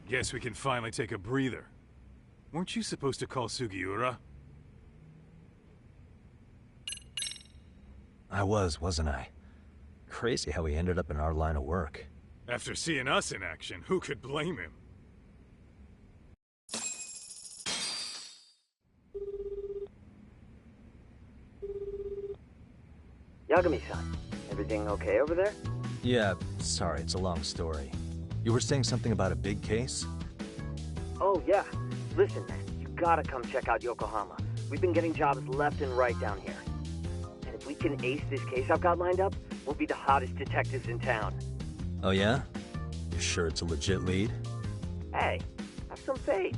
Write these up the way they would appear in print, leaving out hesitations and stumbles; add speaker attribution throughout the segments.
Speaker 1: Guess we can finally take a breather. Weren't you supposed to call Sugiura?
Speaker 2: I wasn't I? Crazy how he ended up in our line of work.
Speaker 1: After seeing us in action, who could blame him?
Speaker 3: Yagami-san, everything okay over there?
Speaker 2: Yeah, sorry, it's a long story. You were saying something about a big case?
Speaker 3: Oh, yeah. Listen, man, you gotta come check out Yokohama. We've been getting jobs left and right down here. And if we can ace this case I've got lined up, we'll be the hottest detectives in town.
Speaker 2: Oh yeah? You sure it's a legit lead?
Speaker 3: Hey, have some faith.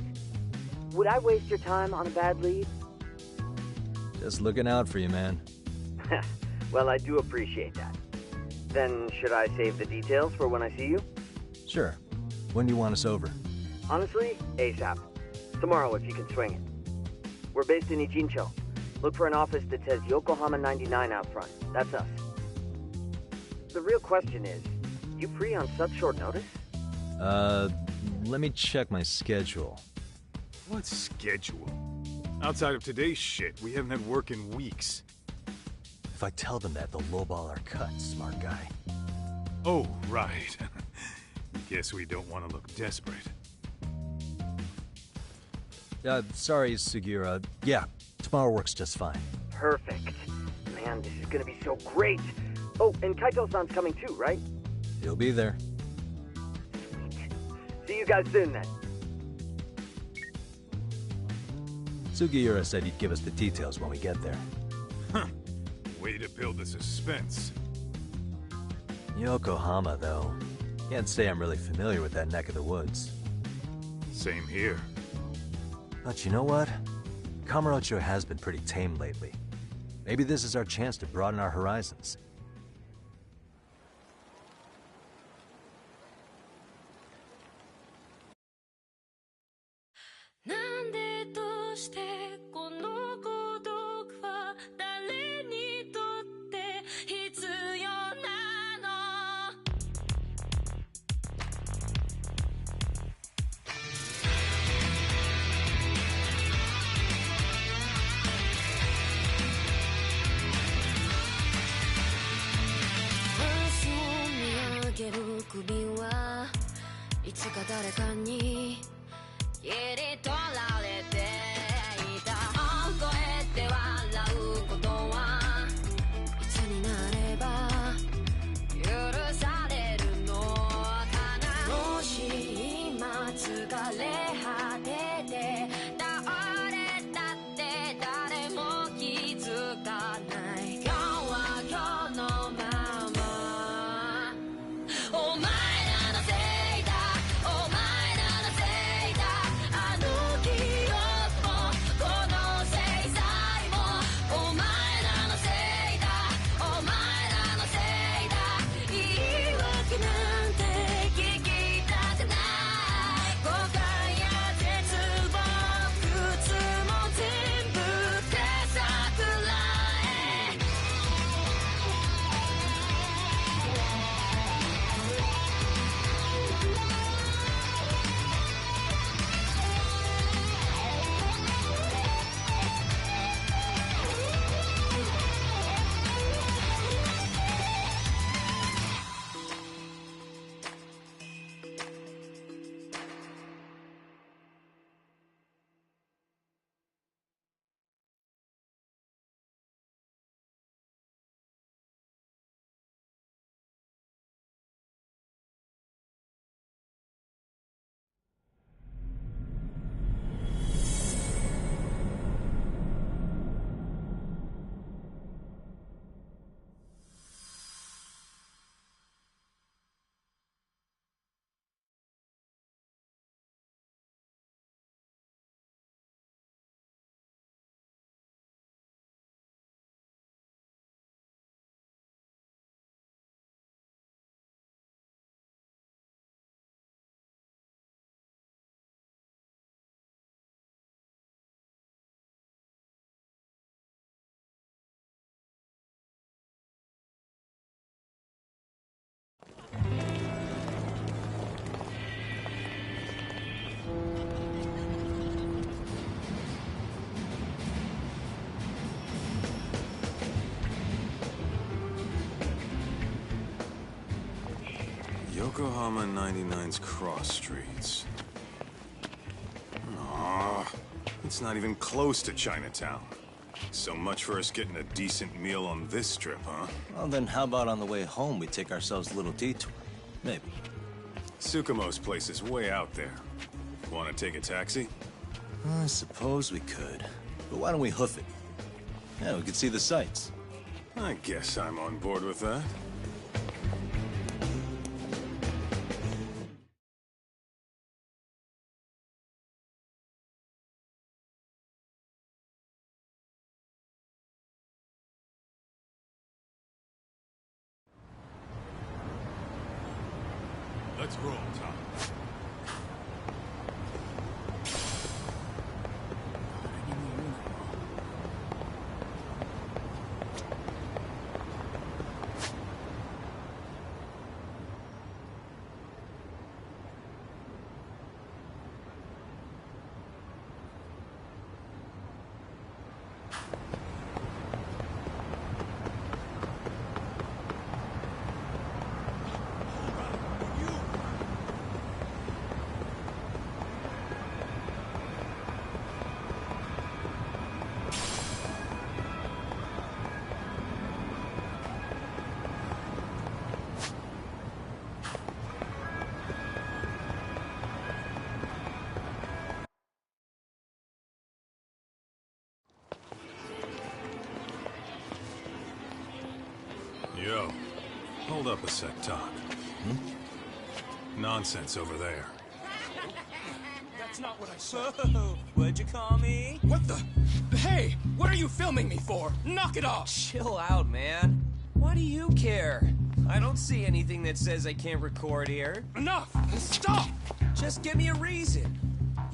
Speaker 3: Would I waste your time on a bad lead?
Speaker 2: Just looking out for you, man.
Speaker 3: Well, I do appreciate that. Then, should I save the details for when I see you?
Speaker 2: Sure. When do you want us over?
Speaker 3: Honestly, ASAP. Tomorrow, if you can swing it. We're based in Ichincho. Look for an office that says Yokohama 99 out front. That's us. The real question is, you free on such short notice?
Speaker 2: Let me check my schedule.
Speaker 1: What schedule? Outside of today's shit, we haven't had work in weeks.
Speaker 2: If I tell them that, they'll lowball our cut, smart guy.
Speaker 1: Oh, right. Guess we don't want to look desperate.
Speaker 2: Sorry, Sugiura. Yeah, tomorrow works just fine.
Speaker 3: Perfect. Man, this is gonna be so great. Oh, and Kaito-san's coming too, right?
Speaker 2: He'll be there.
Speaker 3: Sweet. See you guys soon, then.
Speaker 2: Sugiura said he'd give us the details when we get there.
Speaker 1: Huh. Way to build the suspense.
Speaker 2: Yokohama, though. Can't say I'm really familiar with that neck of the woods.
Speaker 1: Same here.
Speaker 2: But you know what? Kamurocho has been pretty tame lately. Maybe this is our chance to broaden our horizons.
Speaker 1: Yokohama 99's cross streets. Aw, it's not even close to Chinatown. So much for us getting a decent meal on this strip, huh?
Speaker 4: Well, then how about on the way home we take ourselves a little detour? Maybe.
Speaker 1: Tsukumo's place is way out there. Want to take a taxi?
Speaker 4: I suppose we could. But why don't we hoof it? Yeah, we could see the sights.
Speaker 1: I guess I'm on board with that. Let's roll, Tom. Yo, hold up a sec, Doc. Nonsense over there.
Speaker 5: That's not what I said.
Speaker 6: Whoa, what'd you call me?
Speaker 5: What the? Hey, what are you filming me for? Knock it off!
Speaker 6: Chill out, man. Why do you care? I don't see anything that says I can't record here.
Speaker 5: Enough! Stop!
Speaker 6: Just give me a reason.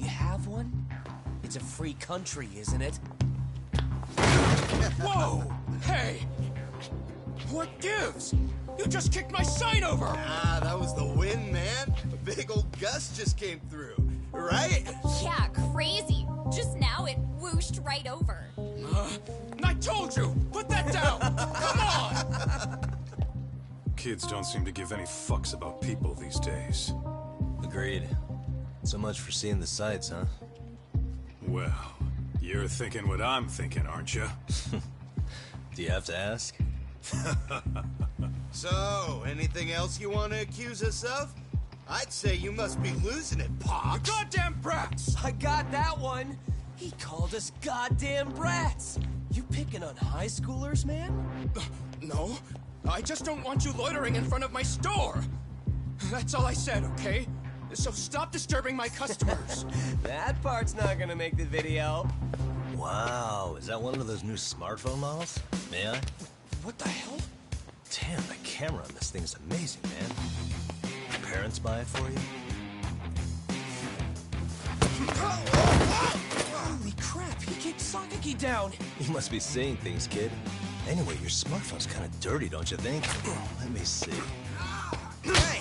Speaker 6: You have one? It's a free country, isn't it?
Speaker 5: Whoa! Hey! What gives? You just kicked my sign over!
Speaker 7: Ah, that was the wind, man. A big old gust just came through, right?
Speaker 8: Yeah, crazy. Just now it whooshed right over.
Speaker 5: I told you! Put that down! Come on!
Speaker 1: Kids don't seem to give any fucks about people these days.
Speaker 4: Agreed. So much for seeing the sights, huh?
Speaker 1: Well, you're thinking what I'm thinking, aren't you?
Speaker 4: Do you have to ask?
Speaker 7: So, anything else you want to accuse us of? I'd say you must be losing it, Pops.
Speaker 5: You goddamn brats!
Speaker 6: I got that one. He called us goddamn brats. You picking on high schoolers, man?
Speaker 5: No, I just don't want you loitering in front of my store. That's all I said, okay? So stop disturbing my customers.
Speaker 6: That part's not gonna make the video.
Speaker 4: Wow, is that one of those new smartphone models? May I?
Speaker 5: What the hell?
Speaker 4: Damn, the camera on this thing is amazing, man. Your parents buy it for you?
Speaker 6: Holy crap, he kicked Sakaki down.
Speaker 4: You must be seeing things, kid. Anyway, your smartphone's kind of dirty, don't you think? Let me see.
Speaker 6: Hey!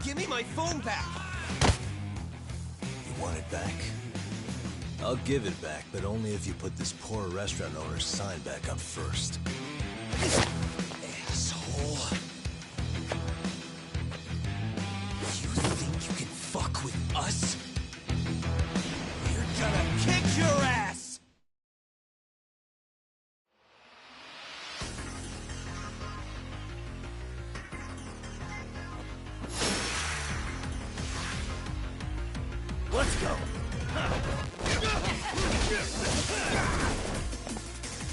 Speaker 6: Give me my phone back!
Speaker 4: You want it back? I'll give it back, but only if you put this poor restaurant owner's sign back up first.
Speaker 6: Asshole. You think you can fuck with us? We're gonna kick your ass!
Speaker 4: Let's go!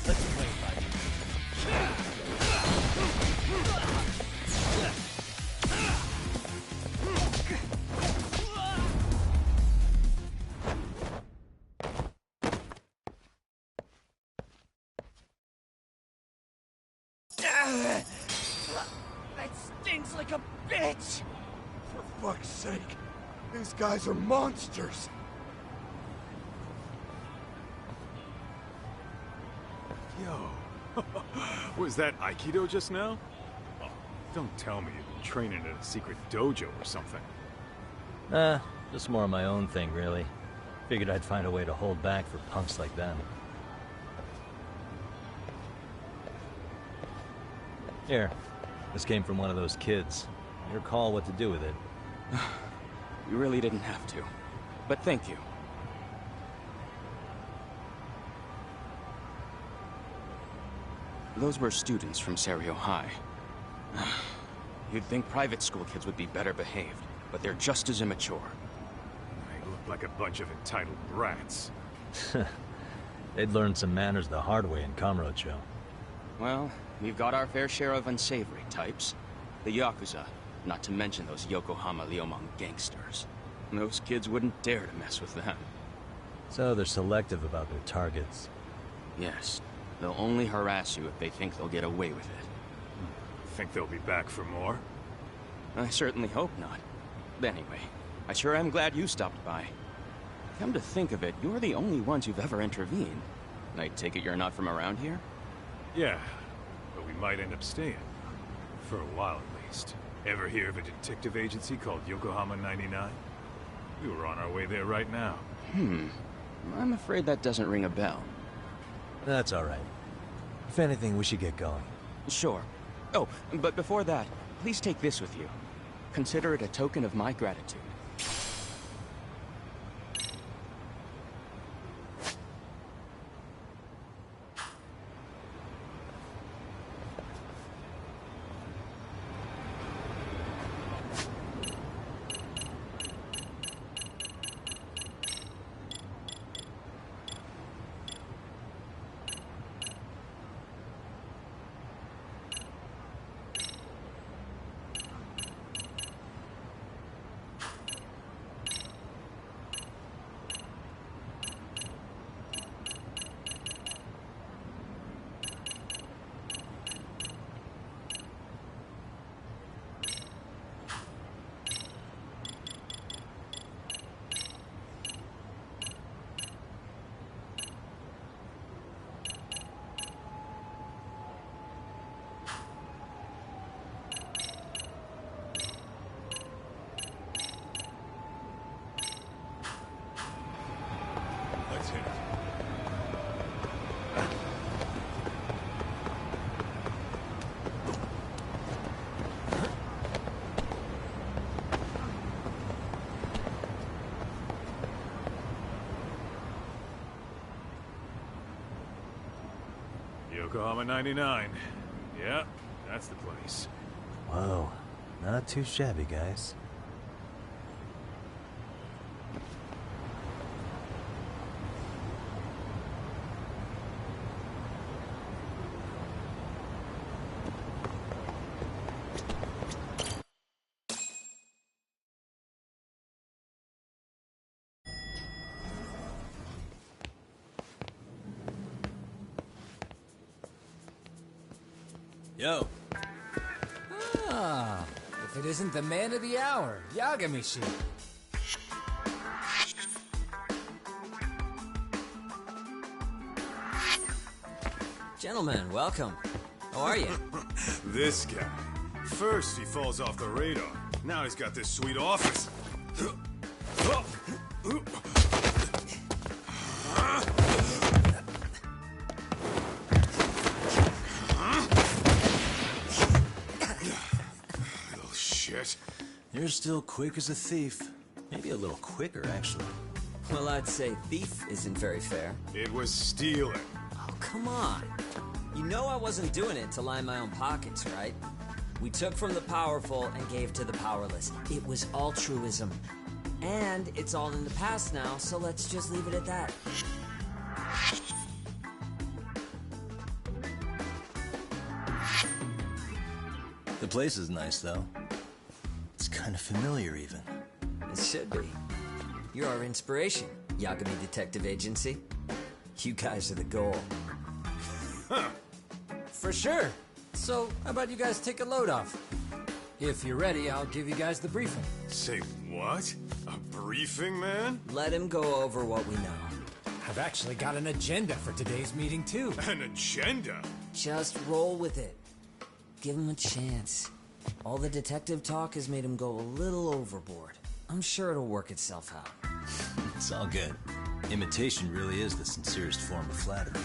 Speaker 4: Let's play, buddy.
Speaker 5: That stinks like a bitch! For fuck's sake, these guys are monsters!
Speaker 1: Yo, was that Aikido just now? Oh, don't tell me you've been training at a secret dojo or something.
Speaker 2: Just more of my own thing, really. Figured I'd find a way to hold back for punks like them. Here, this came from one of those kids. Your call what to do with it.
Speaker 5: You really didn't have to. But thank you. Those were students from Serio High. You'd think private school kids would be better behaved, but they're just as immature.
Speaker 1: They look like a bunch of entitled brats.
Speaker 2: They'd learn some manners the hard way in Kamurocho.
Speaker 5: Well, we've got our fair share of unsavory types. The Yakuza, not to mention those Yokohama Liomang gangsters. Those kids wouldn't dare to mess with them.
Speaker 2: So they're selective about their targets.
Speaker 5: Yes, they'll only harass you if they think they'll get away with it.
Speaker 1: Think they'll be back for more?
Speaker 5: I certainly hope not. But anyway, I sure am glad you stopped by. Come to think of it, you're the only ones who've ever intervened. I take it you're not from around here?
Speaker 1: Yeah, but we might end up staying. For a while at least. Ever hear of a detective agency called Yokohama 99? We were on our way there right now.
Speaker 5: I'm afraid that doesn't ring a bell.
Speaker 2: That's all right. If anything, we should get going.
Speaker 5: Sure. Oh, but before that, please take this with you. Consider it a token of my gratitude.
Speaker 1: Let's hit it. Yokohama 99. Yeah, that's the place.
Speaker 2: Whoa, not too shabby, guys.
Speaker 4: Yo,
Speaker 6: Ah, if it isn't the man of the hour, Yagamishi.
Speaker 9: Gentlemen, welcome. How are you?
Speaker 1: This guy. First he falls off the radar. Now he's got this sweet office. Little shit.
Speaker 4: you're still quick as a thief. Maybe a little quicker, actually.
Speaker 9: Well, I'd say thief isn't very fair.
Speaker 1: It was stealing.
Speaker 9: Oh, come on. You know I wasn't doing it to line my own pockets, right? We took from the powerful and gave to the powerless. It was altruism. And it's all in the past now, so let's just leave it at that.
Speaker 4: The place is nice, though. It's kind of familiar, even.
Speaker 9: It should be. You're our inspiration, Yagami Detective Agency. You guys are the goal.
Speaker 6: For sure. So, how about you guys take a load off? If you're ready, I'll give you guys the briefing.
Speaker 1: Say what? A briefing, man?
Speaker 9: Let him go over what we know.
Speaker 6: I've actually got an agenda for today's meeting, too.
Speaker 1: An agenda?
Speaker 9: Just roll with it. Give him a chance. All the detective talk has made him go a little overboard. I'm sure it'll work itself out.
Speaker 4: It's all good. Imitation really is the sincerest form of flattery.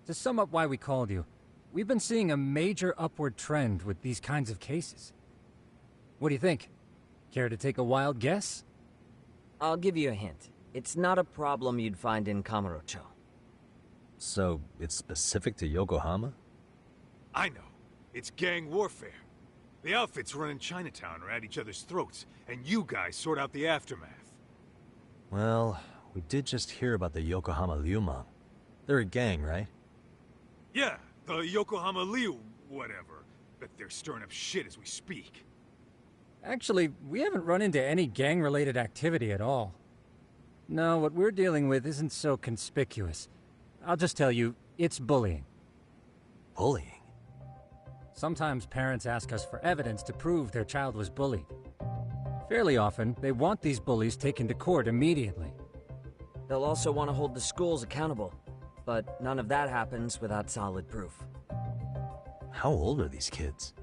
Speaker 10: To sum up why we called you, we've been seeing a major upward trend with these kinds of cases. What do you think? Care to take a wild guess?
Speaker 9: I'll give you a hint. It's not a problem you'd find in Kamurocho.
Speaker 2: So, it's specific to Yokohama?
Speaker 1: I know. It's gang warfare. The outfits running Chinatown are at each other's throats, and you guys sort out the aftermath.
Speaker 2: Well, we did just hear about the Yokohama Liumang. They're a gang, right?
Speaker 1: Yeah, the Yokohama Liu whatever. Bet they're stirring up shit as we speak.
Speaker 10: Actually, we haven't run into any gang-related activity at all. No, what we're dealing with isn't so conspicuous. I'll just tell you, it's bullying.
Speaker 2: Bullying?
Speaker 10: Sometimes parents ask us for evidence to prove their child was bullied. Fairly often, they want these bullies taken to court immediately.
Speaker 9: They'll also want to hold the schools accountable, but none of that happens without solid proof.
Speaker 2: How old are these kids?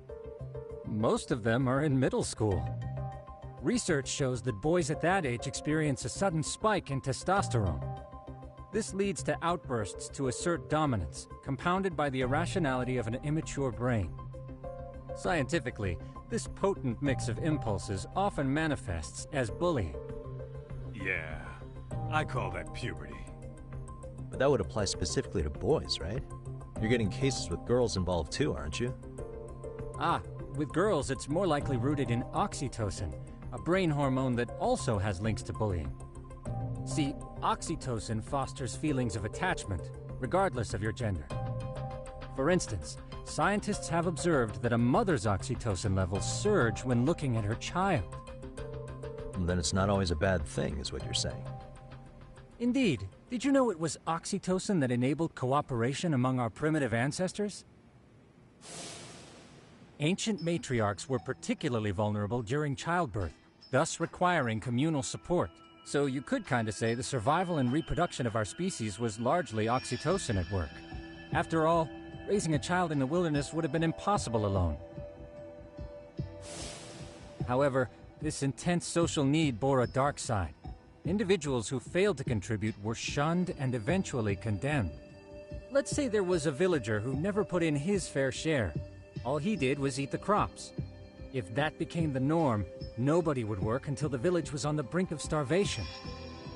Speaker 10: Most of them are in middle school. Research shows that boys at that age experience a sudden spike in testosterone. This leads to outbursts to assert dominance, compounded by the irrationality of an immature brain. Scientifically, this potent mix of impulses often manifests as bullying.
Speaker 1: Yeah, I call that puberty.
Speaker 2: But that would apply specifically to boys, right? You're getting cases with girls involved too, aren't you?
Speaker 10: Ah, with girls it's more likely rooted in oxytocin, a brain hormone that also has links to bullying. See, oxytocin fosters feelings of attachment, regardless of your gender. For instance, scientists have observed that a mother's oxytocin levels surge when looking at her child.
Speaker 2: Then it's not always a bad thing, is what you're saying.
Speaker 10: Indeed. Did you know it was oxytocin that enabled cooperation among our primitive ancestors? Ancient matriarchs were particularly vulnerable during childbirth, thus requiring communal support. So you could kinda say the survival and reproduction of our species was largely oxytocin at work. After all, raising a child in the wilderness would have been impossible alone. However, this intense social need bore a dark side. Individuals who failed to contribute were shunned and eventually condemned. Let's say there was a villager who never put in his fair share. All he did was eat the crops. If that became the norm, nobody would work until the village was on the brink of starvation.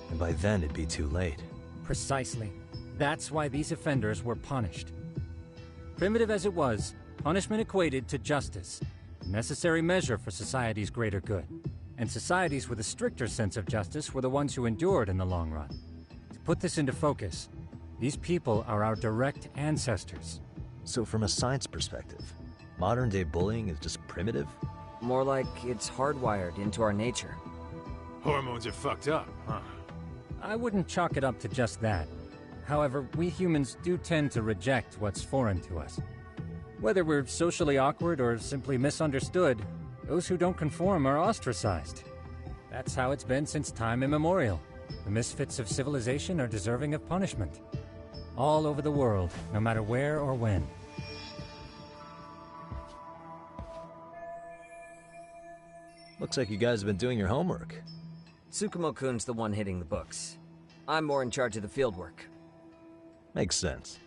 Speaker 2: And by then it'd be too late.
Speaker 10: Precisely. That's why these offenders were punished. Primitive as it was, punishment equated to justice, a necessary measure for society's greater good. And societies with a stricter sense of justice were the ones who endured in the long run. To put this into focus, these people are our direct ancestors.
Speaker 2: So from a science perspective, modern-day bullying is just primitive?
Speaker 9: More like it's hardwired into our nature.
Speaker 1: Hormones are fucked up, huh?
Speaker 10: I wouldn't chalk it up to just that. However, we humans do tend to reject what's foreign to us. Whether we're socially awkward or simply misunderstood, those who don't conform are ostracized. That's how it's been since time immemorial. The misfits of civilization are deserving of punishment. All over the world, no matter where or when.
Speaker 2: Looks like you guys have been doing your homework.
Speaker 9: Tsukumo-kun's the one hitting the books. I'm more in charge of the fieldwork.
Speaker 2: Makes sense.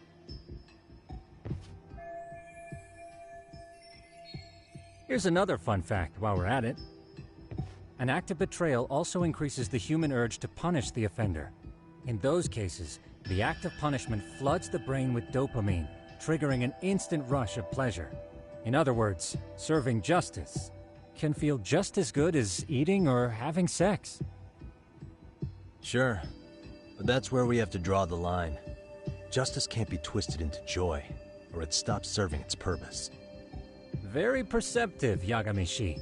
Speaker 10: Here's another fun fact while we're at it. An act of betrayal also increases the human urge to punish the offender. In those cases, the act of punishment floods the brain with dopamine, triggering an instant rush of pleasure. In other words, serving justice can feel just as good as eating or having sex.
Speaker 2: Sure, but that's where we have to draw the line. Justice can't be twisted into joy, or it stops serving its purpose.
Speaker 10: Very perceptive, Yagamishi.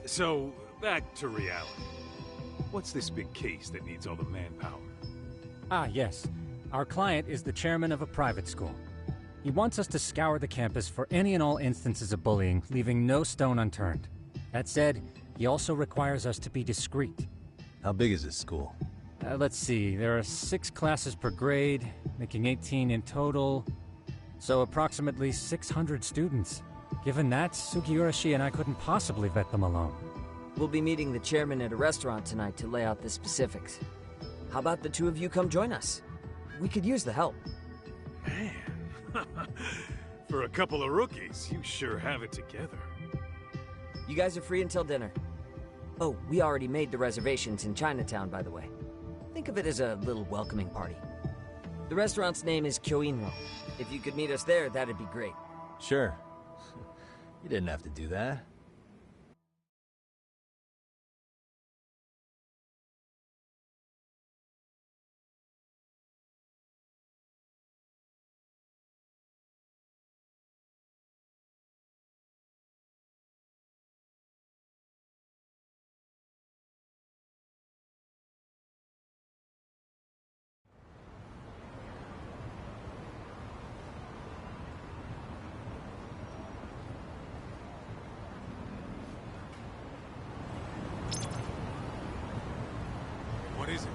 Speaker 1: So, back to reality. What's this big case that needs all the manpower?
Speaker 10: Ah, yes. Our client is the chairman of a private school. He wants us to scour the campus for any and all instances of bullying, leaving no stone unturned. That said, he also requires us to be discreet.
Speaker 2: How big is this school?
Speaker 10: Let's see, there are 6 classes per grade, making 18 in total. So approximately 600 students. Given that, Sugiurashi and I couldn't possibly vet them alone.
Speaker 9: We'll be meeting the chairman at a restaurant tonight to lay out the specifics. How about the two of you come join us? We could use the help.
Speaker 1: Man, for a couple of rookies, you sure have it together.
Speaker 9: You guys are free until dinner. Oh, we already made the reservations in Chinatown, by the way. Think of it as a little welcoming party. The restaurant's name is Kyoinro. If you could meet us there, that'd be great.
Speaker 2: Sure. You didn't have to do that.
Speaker 1: What is it?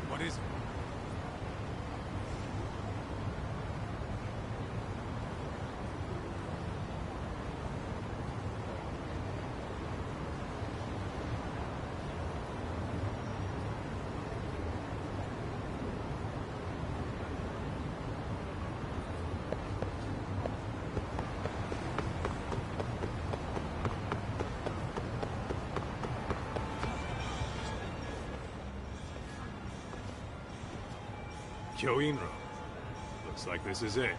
Speaker 1: What is it? Kyoinro. Looks like this is it.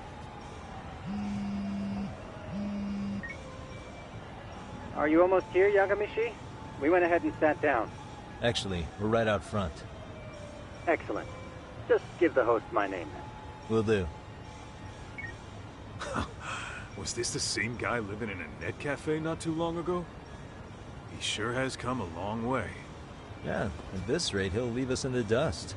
Speaker 11: Are you almost here, Yagamishi? We went ahead and sat down.
Speaker 2: Actually, we're right out front.
Speaker 11: Excellent. Just give the host my name then.
Speaker 2: Will do.
Speaker 1: Was this the same guy living in a net cafe not too long ago? He sure has come a long way.
Speaker 2: Yeah, at this rate, he'll leave us in the dust.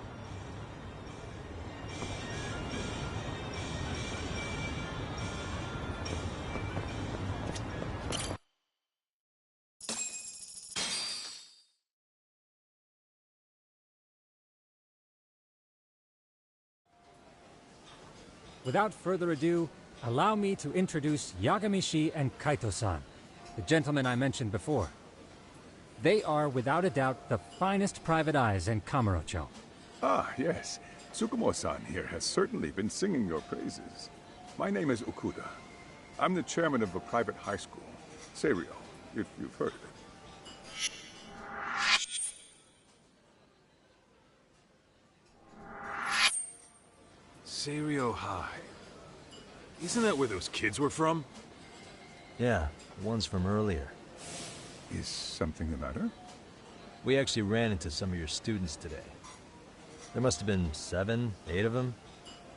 Speaker 10: Without further ado, allow me to introduce Yagamishi and Kaito-san, the gentlemen I mentioned before. They are, without a doubt, the finest private eyes in Kamurocho.
Speaker 12: Ah, yes. Tsukumo-san here has certainly been singing your praises. My name is Okuda. I'm the chairman of a private high school, Seiryo, if you've heard of it.
Speaker 1: Seiryo High. Isn't that where those kids were from?
Speaker 2: Yeah, the ones from earlier.
Speaker 12: Is something the matter?
Speaker 2: We actually ran into some of your students today. There must have been 7, 8 of them.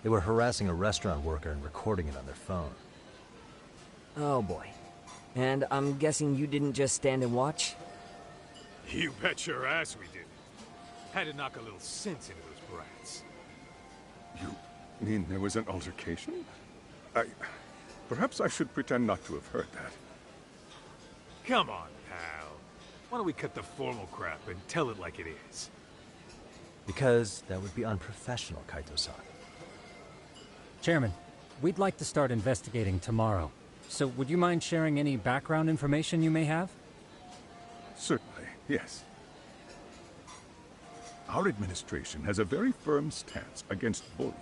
Speaker 2: They were harassing a restaurant worker and recording it on their phone.
Speaker 9: Oh boy. And I'm guessing you didn't just stand and watch?
Speaker 1: You bet your ass we did. Had to knock a little sense into those brats.
Speaker 12: You mean there was an altercation? Perhaps I should pretend not to have heard that.
Speaker 1: Come on, pal. Why don't we cut the formal crap and tell it like it is?
Speaker 2: Because that would be unprofessional, Kaito-san.
Speaker 10: Chairman, we'd like to start investigating tomorrow. So would you mind sharing any background information you may have?
Speaker 12: Certainly, yes. Our administration has a very firm stance against bullying.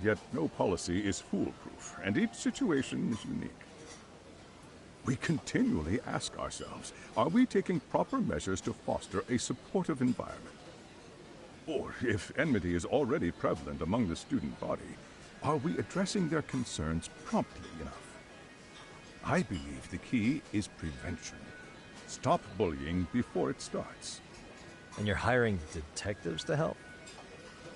Speaker 12: Yet no policy is foolproof, and each situation is unique. We continually ask ourselves, are we taking proper measures to foster a supportive environment? Or, if enmity is already prevalent among the student body, are we addressing their concerns promptly enough? I believe the key is prevention. Stop bullying before it starts.
Speaker 2: And you're hiring detectives to help?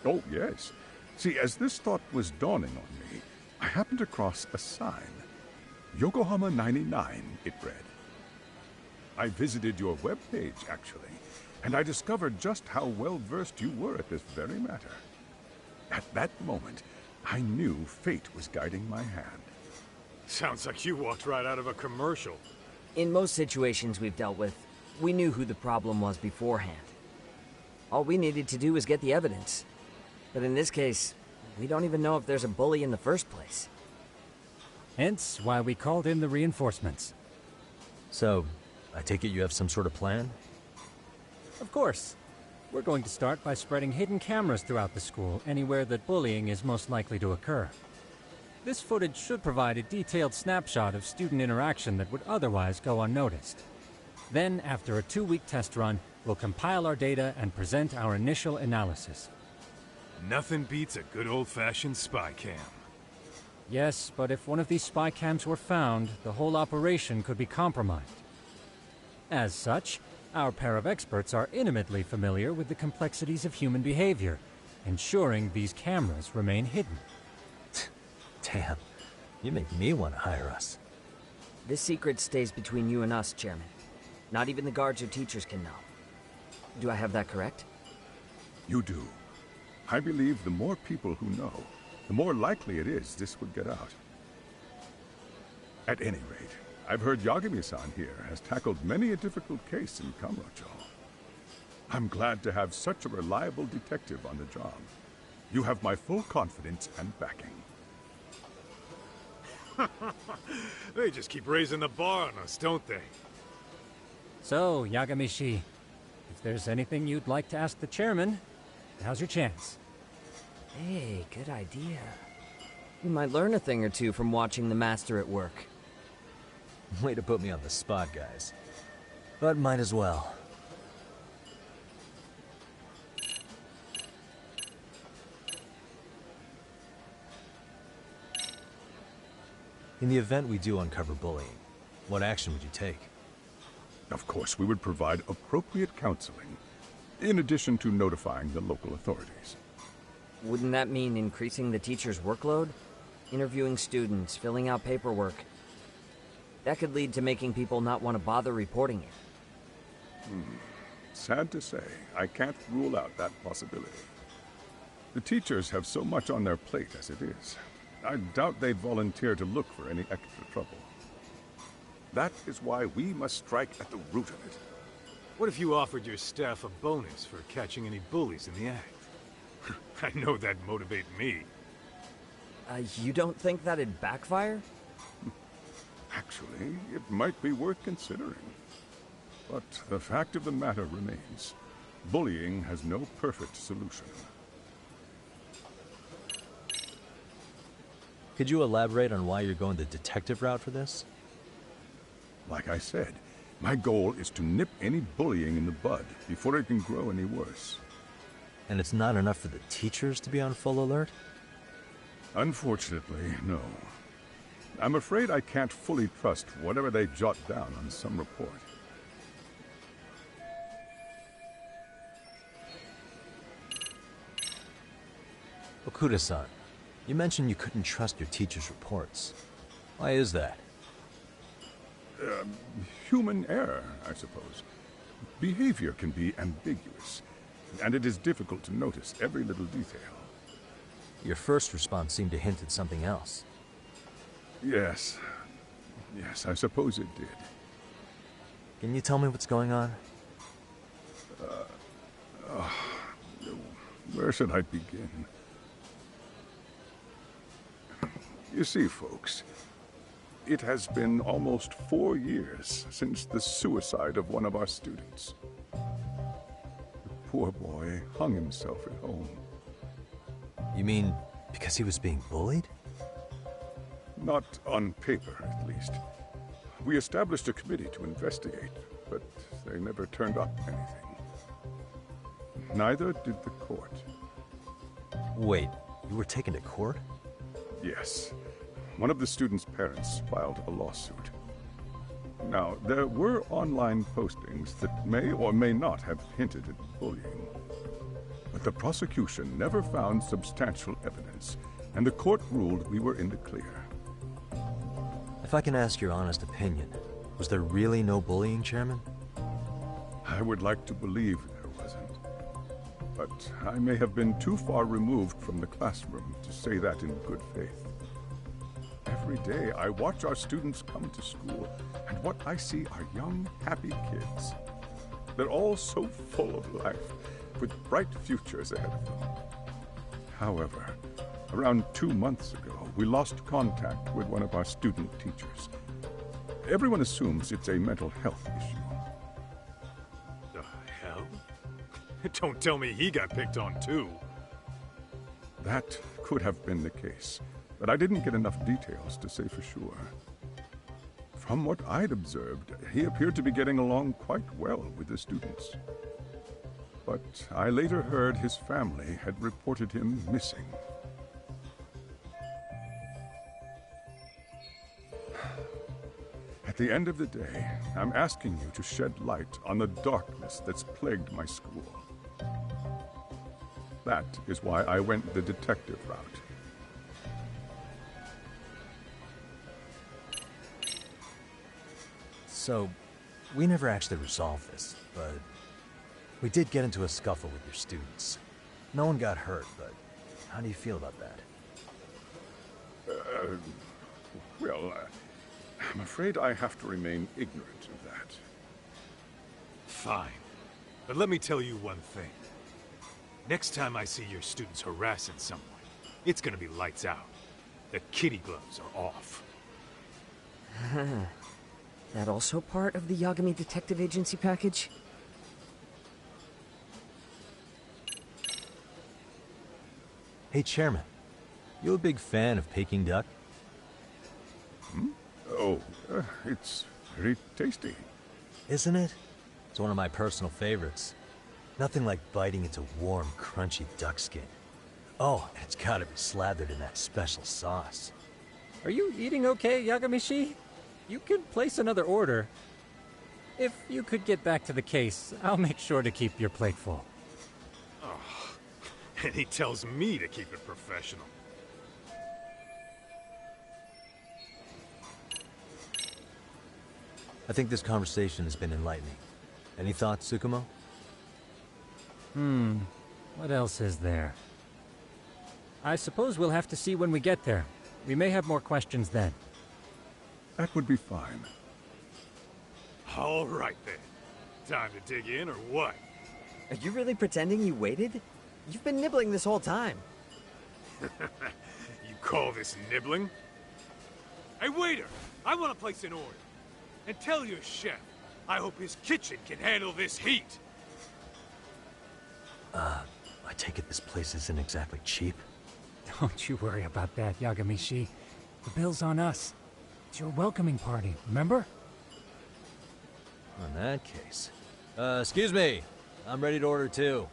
Speaker 12: Oh, yes. See, as this thought was dawning on me, I happened across a sign. Yokohama 99, it read. I visited your webpage, actually, and I discovered just how well-versed you were at this very matter. At that moment, I knew fate was guiding my hand.
Speaker 1: Sounds like you walked right out of a commercial.
Speaker 9: In most situations we've dealt with, we knew who the problem was beforehand. All we needed to do was get the evidence. But in this case, we don't even know if there's a bully in the first place.
Speaker 10: Hence why we called in the reinforcements.
Speaker 2: So, I take it you have some sort of plan?
Speaker 10: Of course. We're going to start by spreading hidden cameras throughout the school, anywhere that bullying is most likely to occur. This footage should provide a detailed snapshot of student interaction that would otherwise go unnoticed. Then, after a 2-week test run, we'll compile our data and present our initial analysis.
Speaker 1: Nothing beats a good old-fashioned spy cam.
Speaker 10: Yes, but if one of these spy cams were found, the whole operation could be compromised. As such, our pair of experts are intimately familiar with the complexities of human behavior, ensuring these cameras remain hidden.
Speaker 2: Damn, you make me want to hire us.
Speaker 9: This secret stays between you and us, Chairman. Not even the guards or teachers can know. Do I have that correct?
Speaker 12: You do. I believe the more people who know, the more likely it is this would get out. At any rate, I've heard Yagami-san here has tackled many a difficult case in Kamurocho. I'm glad to have such a reliable detective on the job. You have my full confidence and backing.
Speaker 1: They just keep raising the bar on us, don't they?
Speaker 10: So, Yagami-shi, if there's anything you'd like to ask the chairman, now's your chance.
Speaker 9: Hey, good idea. You might learn a thing or two from watching the master at work.
Speaker 2: Way to put me on the spot, guys. But might as well. In the event we do uncover bullying, what action would you take?
Speaker 12: Of course, we would provide appropriate counseling, in addition to notifying the local authorities.
Speaker 9: Wouldn't that mean increasing the teacher's workload? Interviewing students, filling out paperwork. That could lead to making people not want to bother reporting it.
Speaker 12: Sad to say, I can't rule out that possibility. The teachers have so much on their plate as it is. I doubt they'd volunteer to look for any extra trouble. That is why we must strike at the root of it.
Speaker 1: What if you offered your staff a bonus for catching any bullies in the act? I know that'd motivate me.
Speaker 9: You don't think that'd backfire?
Speaker 12: Actually, it might be worth considering. But the fact of the matter remains, bullying has no perfect solution.
Speaker 2: Could you elaborate on why you're going the detective route for this?
Speaker 12: Like I said, my goal is to nip any bullying in the bud before it can grow any worse.
Speaker 2: And it's not enough for the teachers to be on full alert?
Speaker 12: Unfortunately, no. I'm afraid I can't fully trust whatever they jot down on some report.
Speaker 2: Okuda-san, you mentioned you couldn't trust your teacher's reports. Why is that?
Speaker 12: Human error, I suppose. Behavior can be ambiguous, and it is difficult to notice every little detail.
Speaker 2: Your first response seemed to hint at something else.
Speaker 12: Yes. Yes, I suppose it did.
Speaker 2: Can you tell me what's going on?
Speaker 12: Where should I begin? You see, folks, it has been almost 4 years since the suicide of one of our students. The poor boy hung himself at home.
Speaker 2: You mean because he was being bullied?
Speaker 12: Not on paper, at least. We established a committee to investigate, but they never turned up anything. Neither did the court.
Speaker 2: Wait, you were taken to court?
Speaker 12: Yes. One of the students' parents filed a lawsuit. Now, there were online postings that may or may not have hinted at bullying. But the prosecution never found substantial evidence, and the court ruled we were in the clear.
Speaker 2: If I can ask your honest opinion, was there really no bullying, Chairman?
Speaker 12: I would like to believe there wasn't. But I may have been too far removed from the classroom to say that in good faith. Every day I watch our students come to school, and what I see are young, happy kids. They're all so full of life, with bright futures ahead of them. However, around 2 months ago, we lost contact with one of our student teachers. Everyone assumes it's a mental health issue.
Speaker 1: The hell? Don't tell me he got picked on too.
Speaker 12: That could have been the case, but I didn't get enough details to say for sure. From what I'd observed, he appeared to be getting along quite well with the students. But I later heard his family had reported him missing. At the end of the day, I'm asking you to shed light on the darkness that's plagued my school. That is why I went the detective route.
Speaker 2: So, we never actually resolved this, but we did get into a scuffle with your students. No one got hurt, but how do you feel about that?
Speaker 12: I'm afraid I have to remain ignorant of that.
Speaker 1: Fine. But let me tell you one thing. Next time I see your students harassing someone, it's gonna be lights out. The kitty gloves are off.
Speaker 9: That also part of the Yagami Detective Agency package?
Speaker 2: Hey, Chairman. You a big fan of Peking duck?
Speaker 12: Oh, it's very tasty.
Speaker 2: Isn't it? It's one of my personal favorites. Nothing like biting into warm, crunchy duck skin. Oh, and it's gotta be slathered in that special sauce.
Speaker 10: Are you eating okay, Yagamishi? You could place another order. If you could get back to the case, I'll make sure to keep your plate full.
Speaker 1: Oh, and he tells me to keep it professional.
Speaker 2: I think this conversation has been enlightening. Any thoughts, Tsukumo?
Speaker 10: What else is there? I suppose we'll have to see when we get there. We may have more questions then.
Speaker 12: That would be fine.
Speaker 1: All right then. Time to dig in or what?
Speaker 3: Are you really pretending you waited? You've been nibbling this whole time.
Speaker 1: You call this nibbling? Hey waiter, I want to place an order. And tell your chef, I hope his kitchen can handle this heat.
Speaker 2: I take it this place isn't exactly cheap?
Speaker 10: Don't you worry about that, Yagamishi. The bill's on us. It's your welcoming party, remember?
Speaker 2: In that case. Excuse me. I'm ready to order too.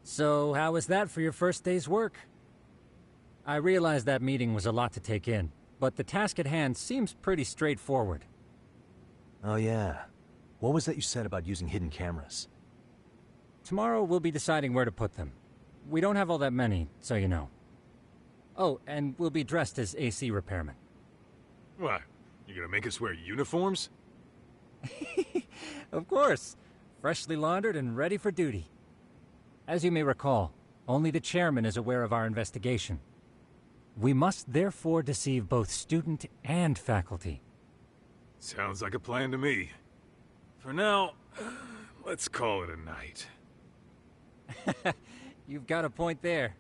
Speaker 10: So, how was that for your first day's work? I realize that meeting was a lot to take in, but the task at hand seems pretty straightforward.
Speaker 2: Oh yeah. What was that you said about using hidden cameras?
Speaker 10: Tomorrow we'll be deciding where to put them. We don't have all that many, so you know. Oh, and we'll be dressed as AC repairmen.
Speaker 1: What? You gonna make us wear uniforms?
Speaker 10: Of course. Freshly laundered and ready for duty. As you may recall, only the chairman is aware of our investigation. We must therefore deceive both student and faculty.
Speaker 1: Sounds like a plan to me. For now, let's call it a night.
Speaker 10: You've got a point there.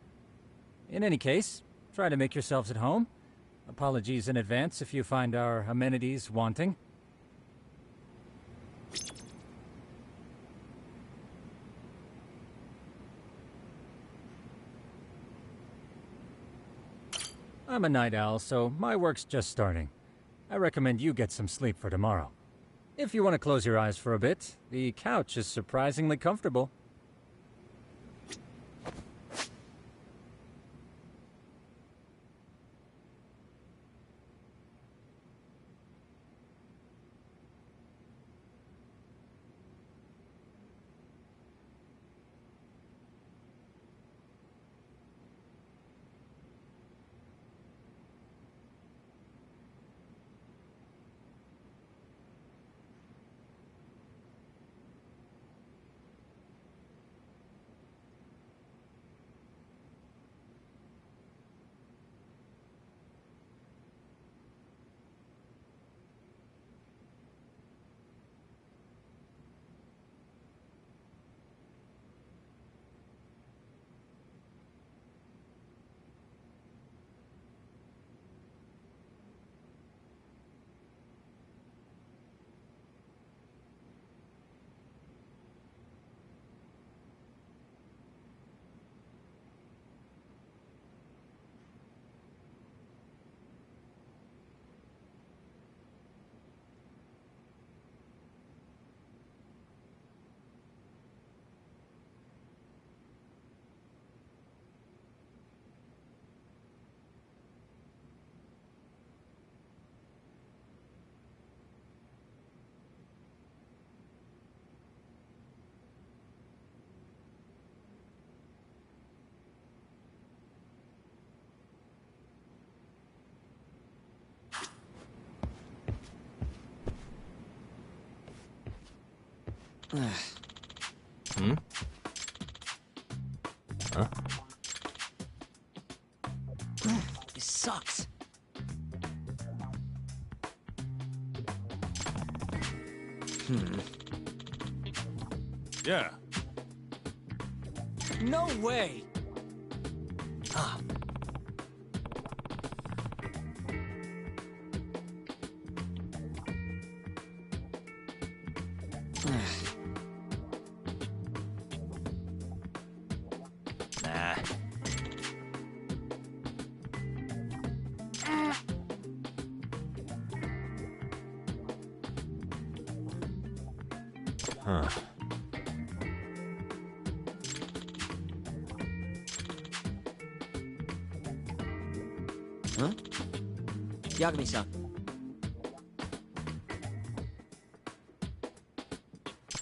Speaker 10: In any case, try to make yourselves at home. Apologies in advance if you find our amenities wanting. I'm a night owl, so my work's just starting. I recommend you get some sleep for tomorrow. If you want to close your eyes for a bit, the couch is surprisingly comfortable.
Speaker 2: Hmm? Huh?
Speaker 9: This sucks.
Speaker 1: Yeah.
Speaker 9: No way!
Speaker 2: Ah. Nah. Huh.
Speaker 9: Huh? Yagami-san.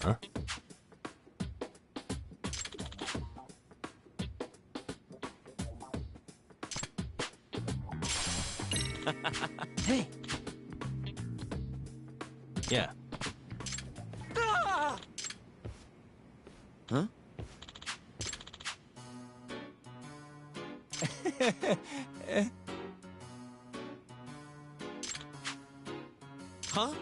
Speaker 2: Huh?
Speaker 9: Hey!
Speaker 2: Yeah.
Speaker 9: Ah! Huh? Huh?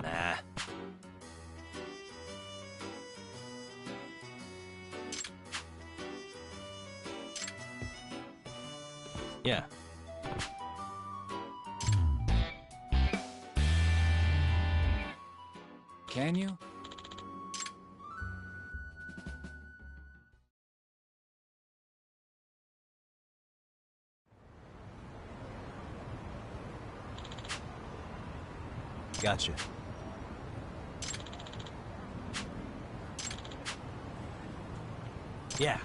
Speaker 2: Nah. Yeah.
Speaker 10: Can you?
Speaker 2: Gotcha. Yeah.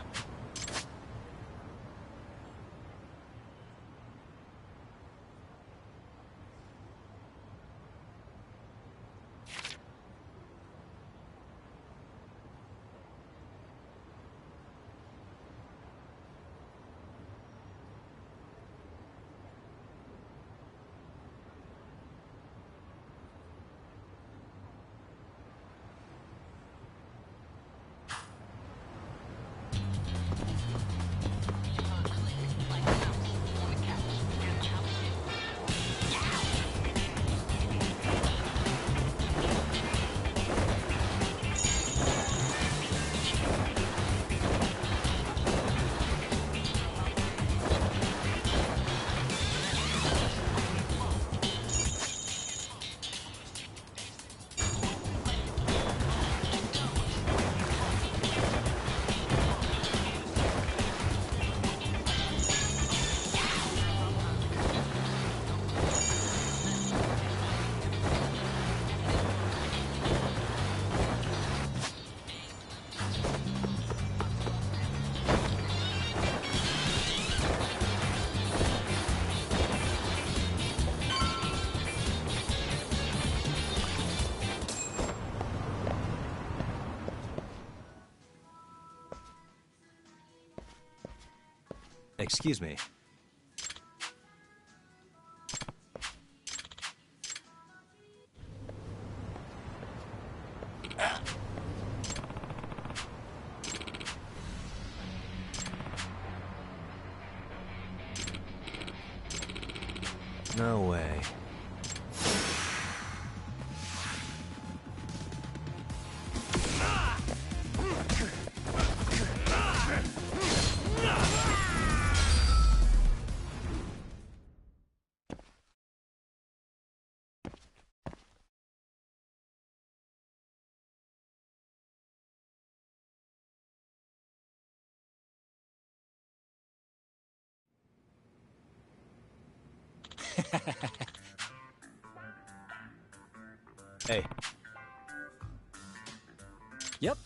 Speaker 2: Excuse me. No way. Hey.
Speaker 10: Yep.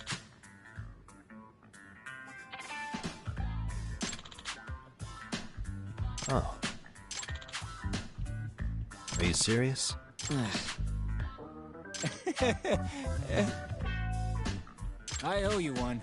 Speaker 2: Oh. Are you serious?
Speaker 10: I owe you one.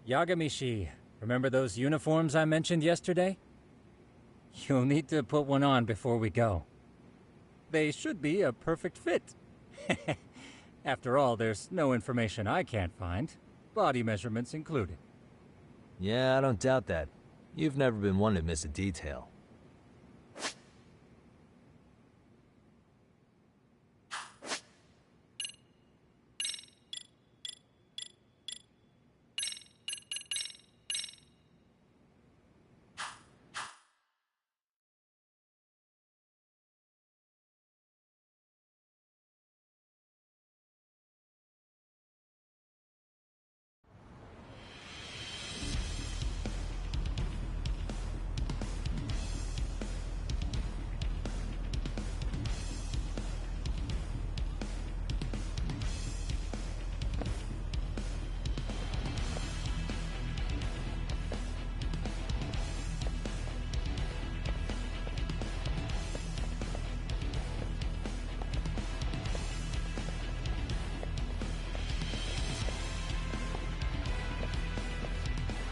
Speaker 10: Yagamishi, remember those uniforms I mentioned yesterday? You'll need to put one on before we go. They should be a perfect fit. After all, there's no information I can't find, body measurements included.
Speaker 2: Yeah, I don't doubt that. You've never been one to miss a detail.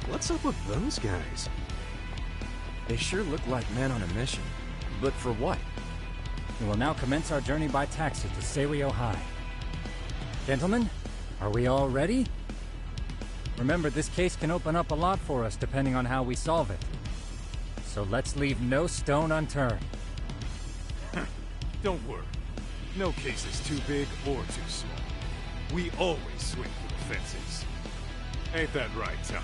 Speaker 13: What's up with those guys?
Speaker 5: They sure look like men on a mission. But for what?
Speaker 10: We will now commence our journey by taxi to Seiryo High. Gentlemen, are we all ready? Remember, this case can open up a lot for us depending on how we solve it. So let's leave no stone unturned.
Speaker 1: Don't worry. No case is too big or too small. We always swing for the fences. Ain't that right, Tom?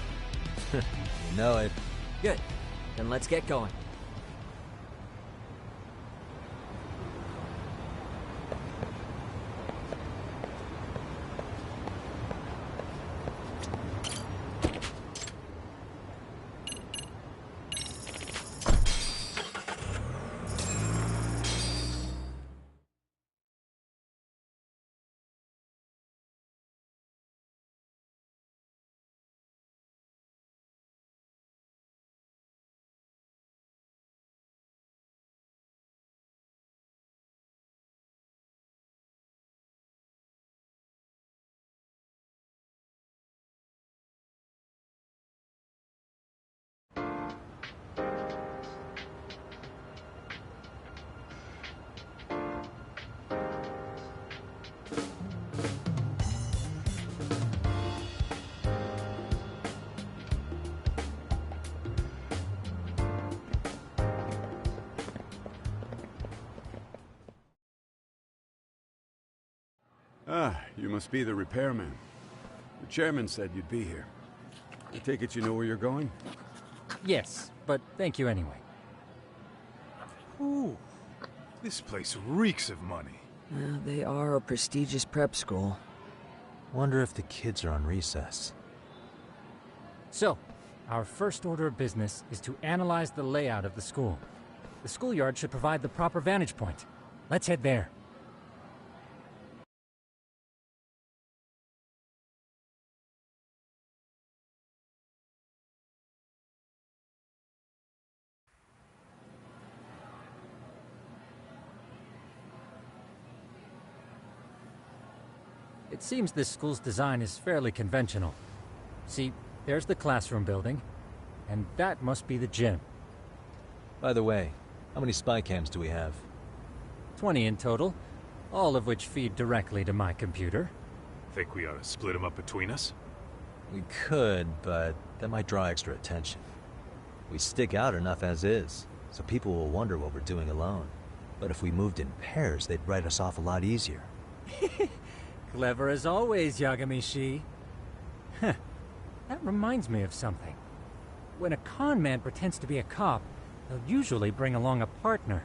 Speaker 2: You know it.
Speaker 9: Good. Then let's get going.
Speaker 13: Ah, you must be the repairman. The chairman said you'd be here. I take it you know where you're going?
Speaker 10: Yes, but thank you anyway.
Speaker 1: Ooh, this place reeks of money.
Speaker 9: They are a prestigious prep school.
Speaker 2: Wonder if the kids are on recess.
Speaker 10: So, our first order of business is to analyze the layout of the school. The schoolyard should provide the proper vantage point. Let's head there. It seems this school's design is fairly conventional. See, there's the classroom building, and that must be the gym.
Speaker 2: By the way, how many spy cams do we have?
Speaker 10: 20 in total, all of which feed directly to my computer.
Speaker 1: Think we ought to split them up between us?
Speaker 2: We could, but that might draw extra attention. We stick out enough as is, so people will wonder what we're doing alone. But if we moved in pairs, they'd write us off a lot easier.
Speaker 10: Clever as always, Yagamishi. Huh. That reminds me of something. When a con man pretends to be a cop, they'll usually bring along a partner.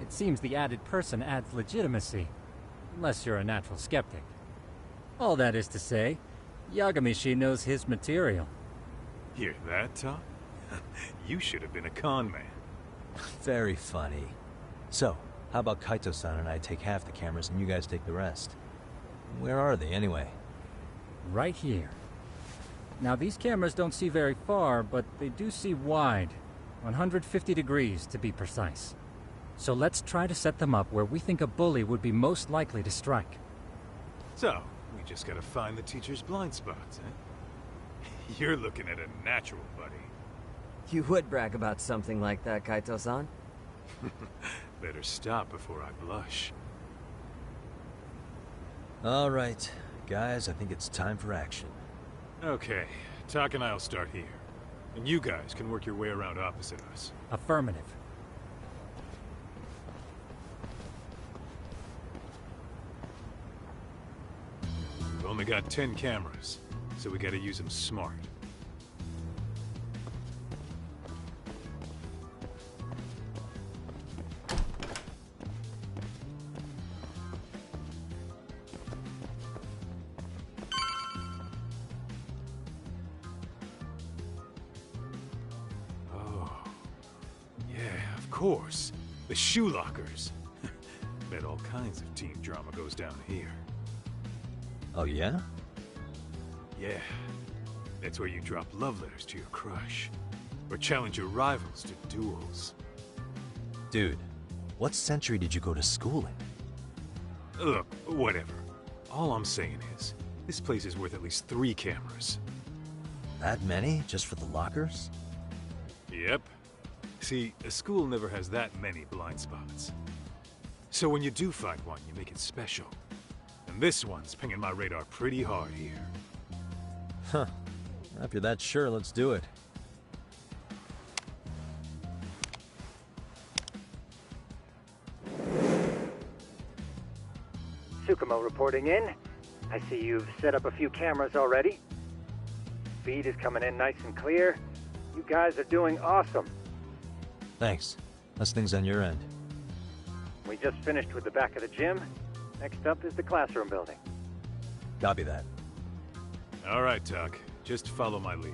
Speaker 10: It seems the added person adds legitimacy, unless you're a natural skeptic. All that is to say, Yagamishi knows his material.
Speaker 1: Hear that, Tom? You should have been a con man.
Speaker 2: Very funny. So, how about Kaito-san and I take half the cameras and you guys take the rest? Where are they, anyway?
Speaker 10: Right here. Now, these cameras don't see very far, but they do see wide. 150 degrees, to be precise. So let's try to set them up where we think a bully would be most likely to strike.
Speaker 1: So, we just gotta find the teacher's blind spots, eh? You're looking at a natural, buddy.
Speaker 9: You would brag about something like that, Kaito-san.
Speaker 1: Better stop before I blush.
Speaker 2: All right, guys, I think it's time for action.
Speaker 1: Okay, Tak and I'll start here. And you guys can work your way around opposite us.
Speaker 10: Affirmative.
Speaker 1: We've only got 10 cameras, so we gotta use them smart. Of course. The shoe lockers. Bet all kinds of teen drama goes down here.
Speaker 2: Oh, yeah?
Speaker 1: Yeah. That's where you drop love letters to your crush. Or challenge your rivals to duels.
Speaker 2: Dude, what century did you go to school in?
Speaker 1: Look, whatever. All I'm saying is, this place is worth at least 3 cameras.
Speaker 2: That many? Just for the lockers?
Speaker 1: Yep. See, a school never has that many blind spots. So when you do find one, you make it special. And this one's pinging my radar pretty hard here.
Speaker 2: Huh. If you're that sure, let's do it.
Speaker 11: Tsukumo reporting in. I see you've set up a few cameras already. Feed is coming in nice and clear. You guys are doing awesome.
Speaker 2: Thanks. How's things on your end?
Speaker 11: We just finished with the back of the gym. Next up is the classroom building.
Speaker 2: Copy that.
Speaker 1: All right, Tak. Just follow my lead.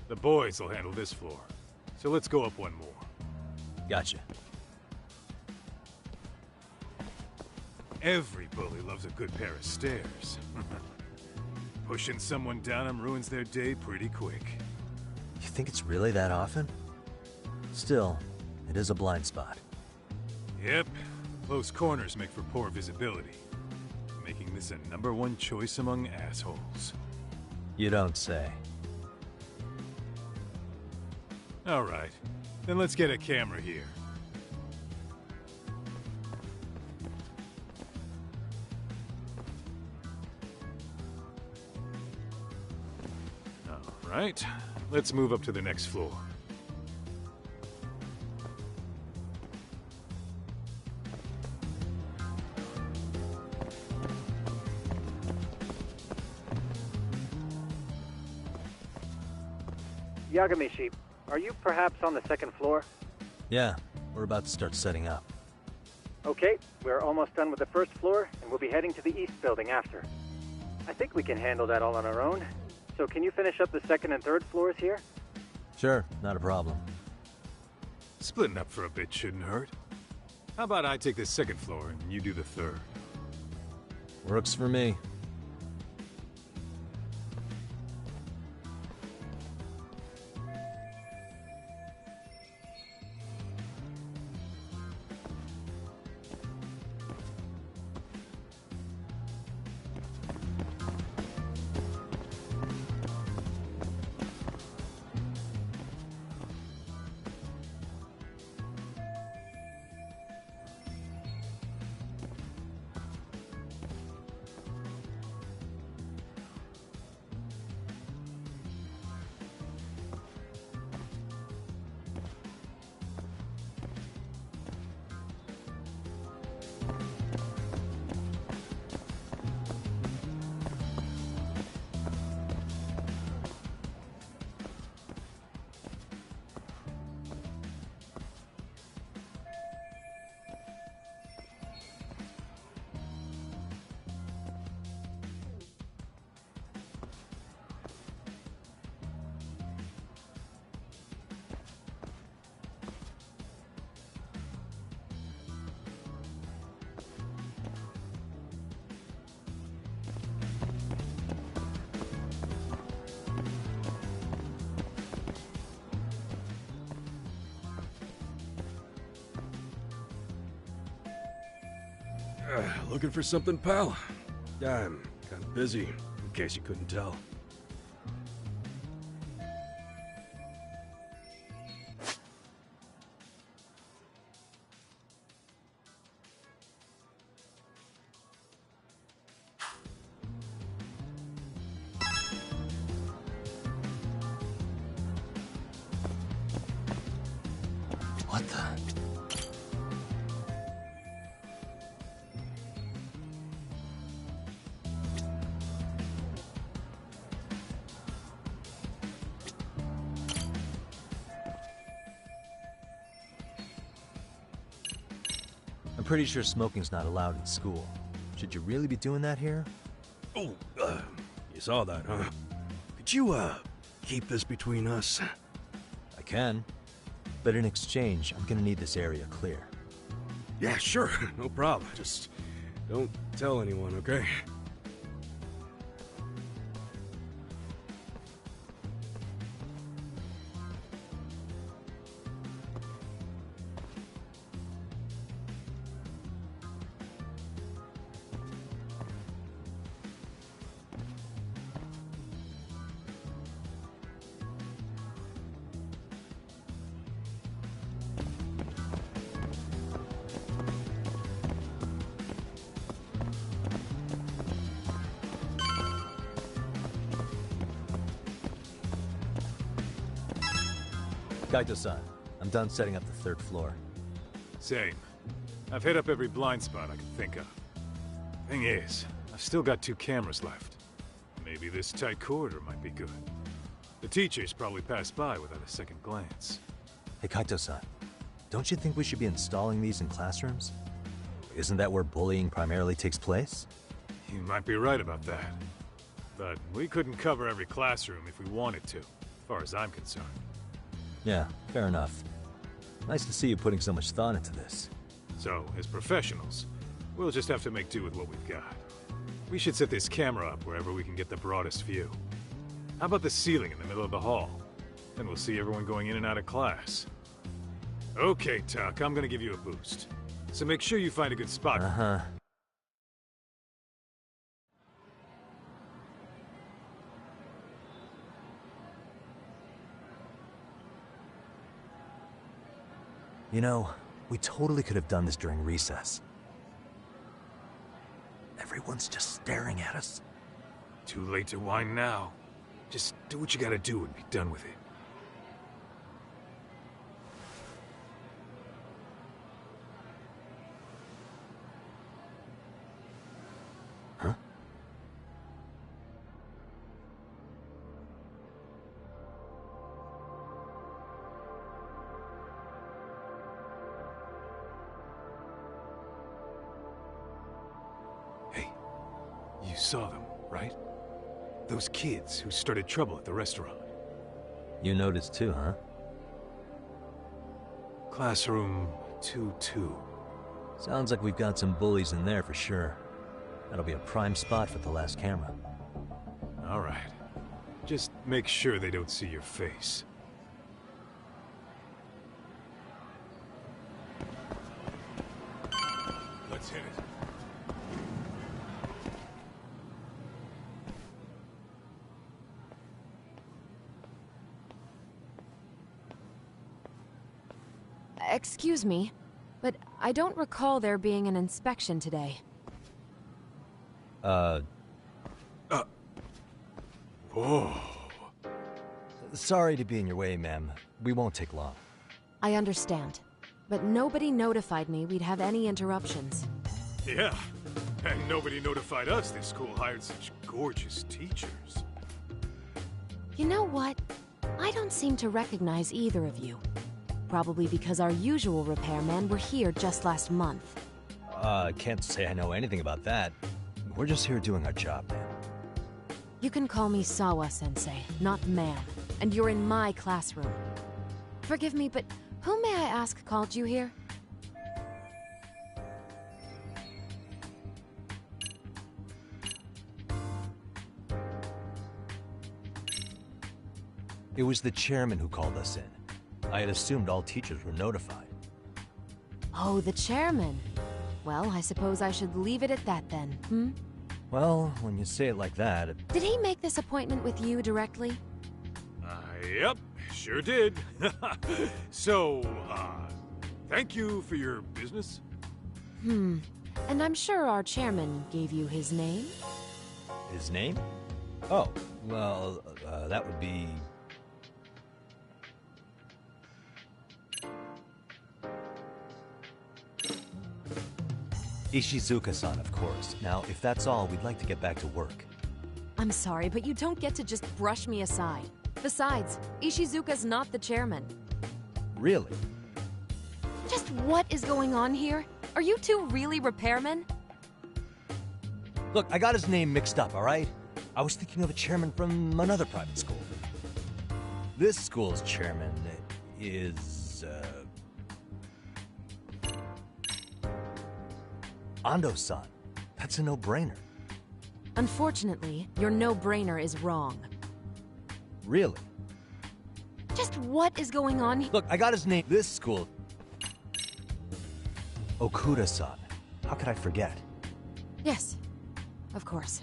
Speaker 1: The boys will handle this floor. So let's go up one more.
Speaker 2: Gotcha.
Speaker 1: Every bully loves a good pair of stairs. Pushing someone down them ruins their day pretty quick.
Speaker 2: You think it's really that often? Still, it is a blind spot.
Speaker 1: Yep. Close corners make for poor visibility. Making this a #1 choice among assholes.
Speaker 2: You don't say.
Speaker 1: All right. Then let's get a camera here. All right. Let's move up to the next floor.
Speaker 11: Yagamishi, are you perhaps on the second floor?
Speaker 2: Yeah, we're about to start setting up.
Speaker 11: Okay, we're almost done with the first floor, and we'll be heading to the east building after. I think we can handle that all on our own. So can you finish up the second and third floors here?
Speaker 2: Sure, not a problem.
Speaker 1: Splitting up for a bit shouldn't hurt. How about I take the second floor and you do the third?
Speaker 2: Works for me.
Speaker 14: Looking for something, pal? Yeah, I'm kind of busy, in case you couldn't tell.
Speaker 2: What the? I'm pretty sure smoking's not allowed in school. Should you really be doing that here?
Speaker 14: Oh, you saw that, huh? Could you, keep this between us?
Speaker 2: I can. But in exchange, I'm gonna need this area clear.
Speaker 14: Yeah, sure. No problem. Just don't tell anyone, okay?
Speaker 2: Kaito-san, I'm done setting up the 3rd floor.
Speaker 1: Same. I've hit up every blind spot I can think of. Thing is, I've still got 2 cameras left. Maybe this tight corridor might be good. The teachers probably passed by without a second glance.
Speaker 2: Hey Kaito-san, don't you think we should be installing these in classrooms? Isn't that where bullying primarily takes place?
Speaker 1: You might be right about that. But we couldn't cover every classroom if we wanted to, as far as I'm concerned.
Speaker 2: Yeah, fair enough. Nice to see you putting so much thought into this.
Speaker 1: So, as professionals, we'll just have to make do with what we've got. We should set this camera up wherever we can get the broadest view. How about the ceiling in the middle of the hall? Then we'll see everyone going in and out of class. Okay, Tuck, I'm gonna give you a boost. So make sure you find a good spot.
Speaker 2: Uh-huh. You know, we totally could have done this during recess. Everyone's just staring at us.
Speaker 1: Too late to whine now. Just do what you gotta do and be done with it.
Speaker 2: Huh?
Speaker 1: You saw them, right? Those kids who started trouble at the restaurant.
Speaker 2: You noticed too, huh?
Speaker 1: Classroom 2-2.
Speaker 2: Sounds like we've got some bullies in there for sure. That'll be a prime spot for the last camera.
Speaker 1: All right. Just make sure they don't see your face. Let's hit it.
Speaker 15: Excuse me, but I don't recall there being an inspection today.
Speaker 1: Whoa.
Speaker 2: Sorry to be in your way, ma'am. We won't take long.
Speaker 15: I understand, but nobody notified me we'd have any interruptions.
Speaker 1: Yeah, and nobody notified us this school hired such gorgeous teachers.
Speaker 15: You know what? I don't seem to recognize either of you. Probably because our usual repairmen were here just last month.
Speaker 2: Can't say I know anything about that. We're just here doing our job, man.
Speaker 15: You can call me Sawa-sensei, not ma'am, and you're in my classroom. Forgive me, but who may I ask called you here?
Speaker 2: It was the chairman who called us in. I had assumed all teachers were notified.
Speaker 15: Oh, the chairman. Well, I suppose I should leave it at that then, hmm?
Speaker 2: Well, when you say it like that...
Speaker 15: Did he make this appointment with you directly?
Speaker 1: Yep, sure did. So, thank you for your business.
Speaker 15: And I'm sure our chairman gave you his name?
Speaker 2: His name? Oh, well, that would be... Ishizuka-san, of course. Now, if that's all, we'd like to get back to work.
Speaker 15: I'm sorry, but you don't get to just brush me aside. Besides, Ishizuka's not the chairman.
Speaker 2: Really?
Speaker 15: Just what is going on here? Are you two really repairmen?
Speaker 2: Look, I got his name mixed up, all right? I was thinking of a chairman from another private school. This school's chairman is, Ando-san. That's a no-brainer.
Speaker 15: Unfortunately, your no-brainer is wrong.
Speaker 2: Really?
Speaker 15: Just what is going on here?
Speaker 2: Look, I got his name. This school... Okuda-san. How could I forget?
Speaker 15: Yes, of course.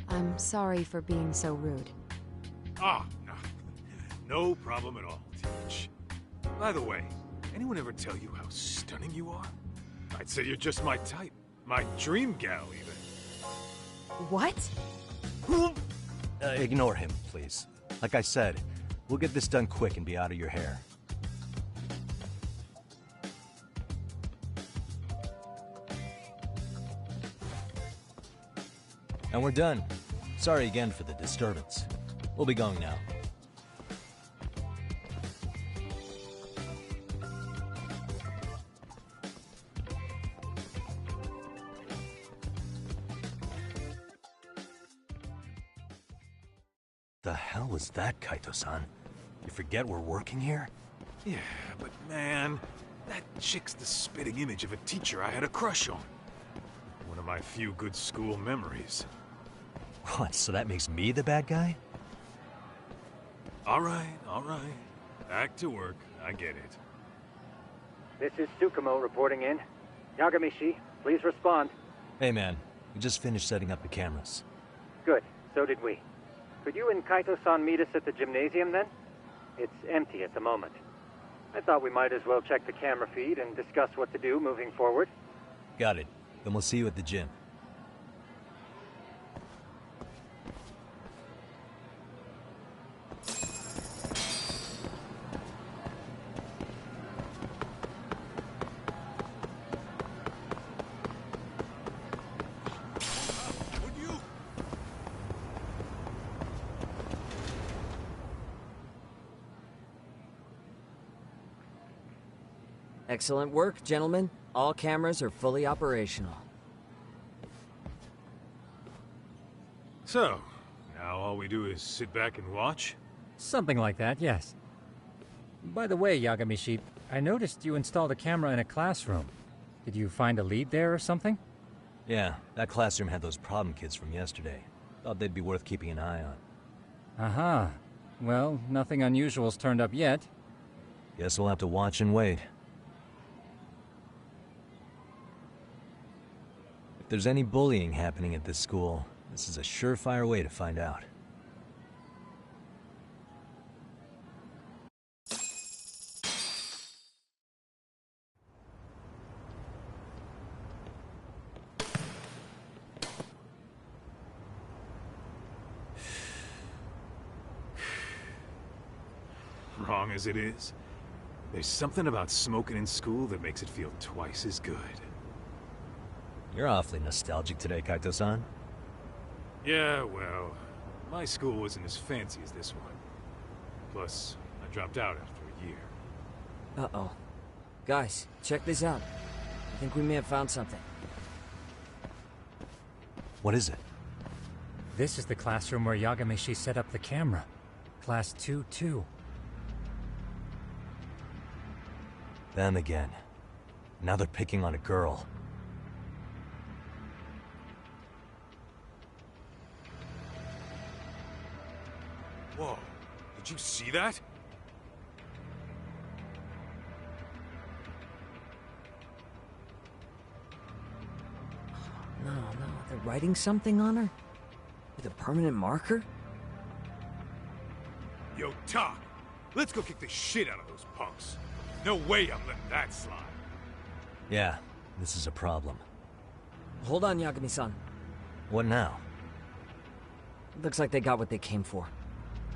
Speaker 15: I'm sorry for being so rude.
Speaker 1: Ah, no problem at all, Teach. By the way, anyone ever tell you how stunning you are? I'd say you're just my type. My dream gal, even.
Speaker 15: What?
Speaker 2: Ignore him, please. Like I said, we'll get this done quick and be out of your hair. And we're done. Sorry again for the disturbance. We'll be going now. The hell was that, Kaito-san? You forget we're working here?
Speaker 1: Yeah, but man, that chick's the spitting image of a teacher I had a crush on. One of my few good school memories.
Speaker 2: What, so that makes me the bad guy?
Speaker 1: All right. Back to work. I get it.
Speaker 11: This is Tsukumo reporting in. Yagamishi, please respond.
Speaker 2: Hey man, we just finished setting up the cameras.
Speaker 11: Good, so did we. Could you and Kaito-san meet us at the gymnasium then? It's empty at the moment. I thought we might as well check the camera feed and discuss what to do moving forward.
Speaker 2: Got it. Then we'll see you at the gym.
Speaker 9: Excellent work, gentlemen. All cameras are fully operational.
Speaker 1: So, now all we do is sit back and watch?
Speaker 10: Something like that, yes. By the way, Yagamishi, I noticed you installed a camera in a classroom. Did you find a lead there or something?
Speaker 2: Yeah, that classroom had those problem kids from yesterday. Thought they'd be worth keeping an eye on.
Speaker 10: Aha. Well, nothing unusual's turned up yet.
Speaker 2: Guess we'll have to watch and wait. If there's any bullying happening at this school, this is a surefire way to find out.
Speaker 1: Wrong as it is, there's something about smoking in school that makes it feel twice as good.
Speaker 2: You're awfully nostalgic today, Kaito-san.
Speaker 1: Yeah, well, my school wasn't as fancy as this one. Plus, I dropped out after a year.
Speaker 9: Uh-oh. Guys, check this out. I think we may have found something.
Speaker 2: What is it?
Speaker 10: This is the classroom where Yagamishi set up the camera. Class 2-2.
Speaker 2: Them again. Now they're picking on a girl.
Speaker 1: Whoa, did you see that?
Speaker 9: They're writing something on her? With a permanent marker?
Speaker 1: Yo, Talk, let's go kick the shit out of those punks. No way I'm letting that slide.
Speaker 2: Yeah, this is a problem.
Speaker 9: Hold on, Yagami-san.
Speaker 2: What now?
Speaker 9: Looks like they got what they came for.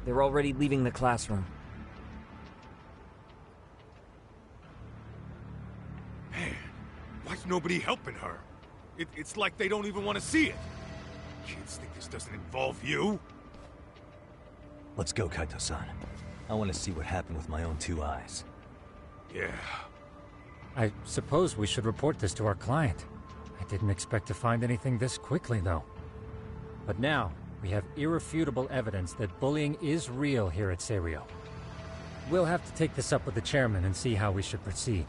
Speaker 9: They're already leaving the classroom.
Speaker 1: Man, why's nobody helping her? It's like they don't even want to see it. Kids think this doesn't involve you?
Speaker 2: Let's go, Kaito-san. I want to see what happened with my own 2 eyes.
Speaker 1: Yeah.
Speaker 10: I suppose we should report this to our client. I didn't expect to find anything this quickly, though. But now, we have irrefutable evidence that bullying is real here at Serio. We'll have to take this up with the chairman and see how we should proceed.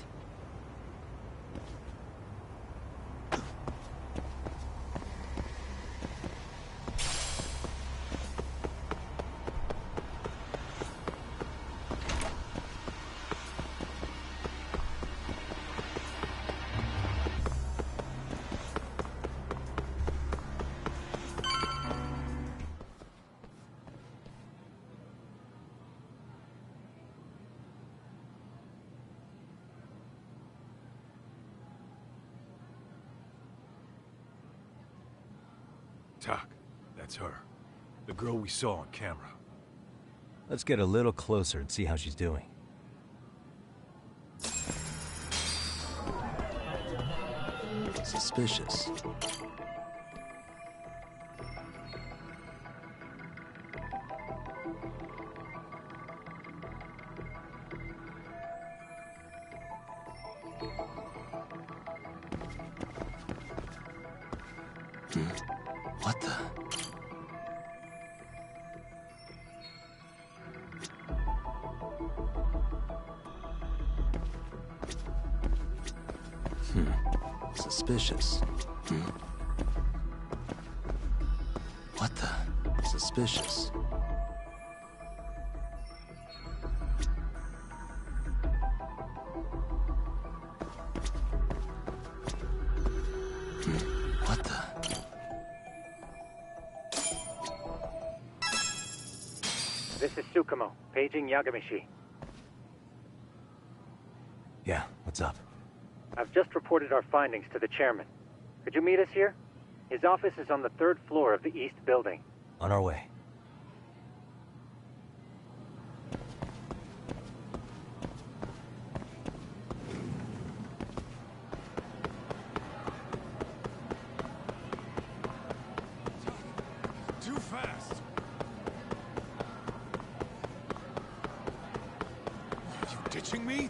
Speaker 1: Tak, that's her. The girl we saw on camera.
Speaker 2: Let's get a little closer and see how she's doing.
Speaker 4: Suspicious. What the? Suspicious. What the? Suspicious. What the?
Speaker 11: This is Tsukumo, paging Yagamishi.
Speaker 2: Yeah, what's up?
Speaker 11: I've just reported our findings to the chairman. Could you meet us here? His office is on the 3rd floor of the east building.
Speaker 2: On our way.
Speaker 1: Too fast! Are you ditching me?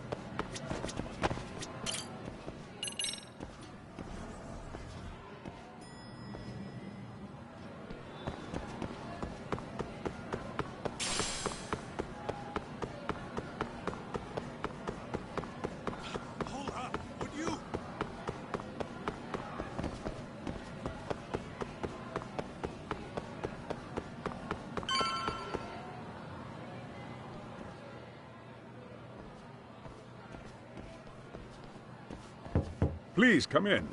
Speaker 12: Please, come in.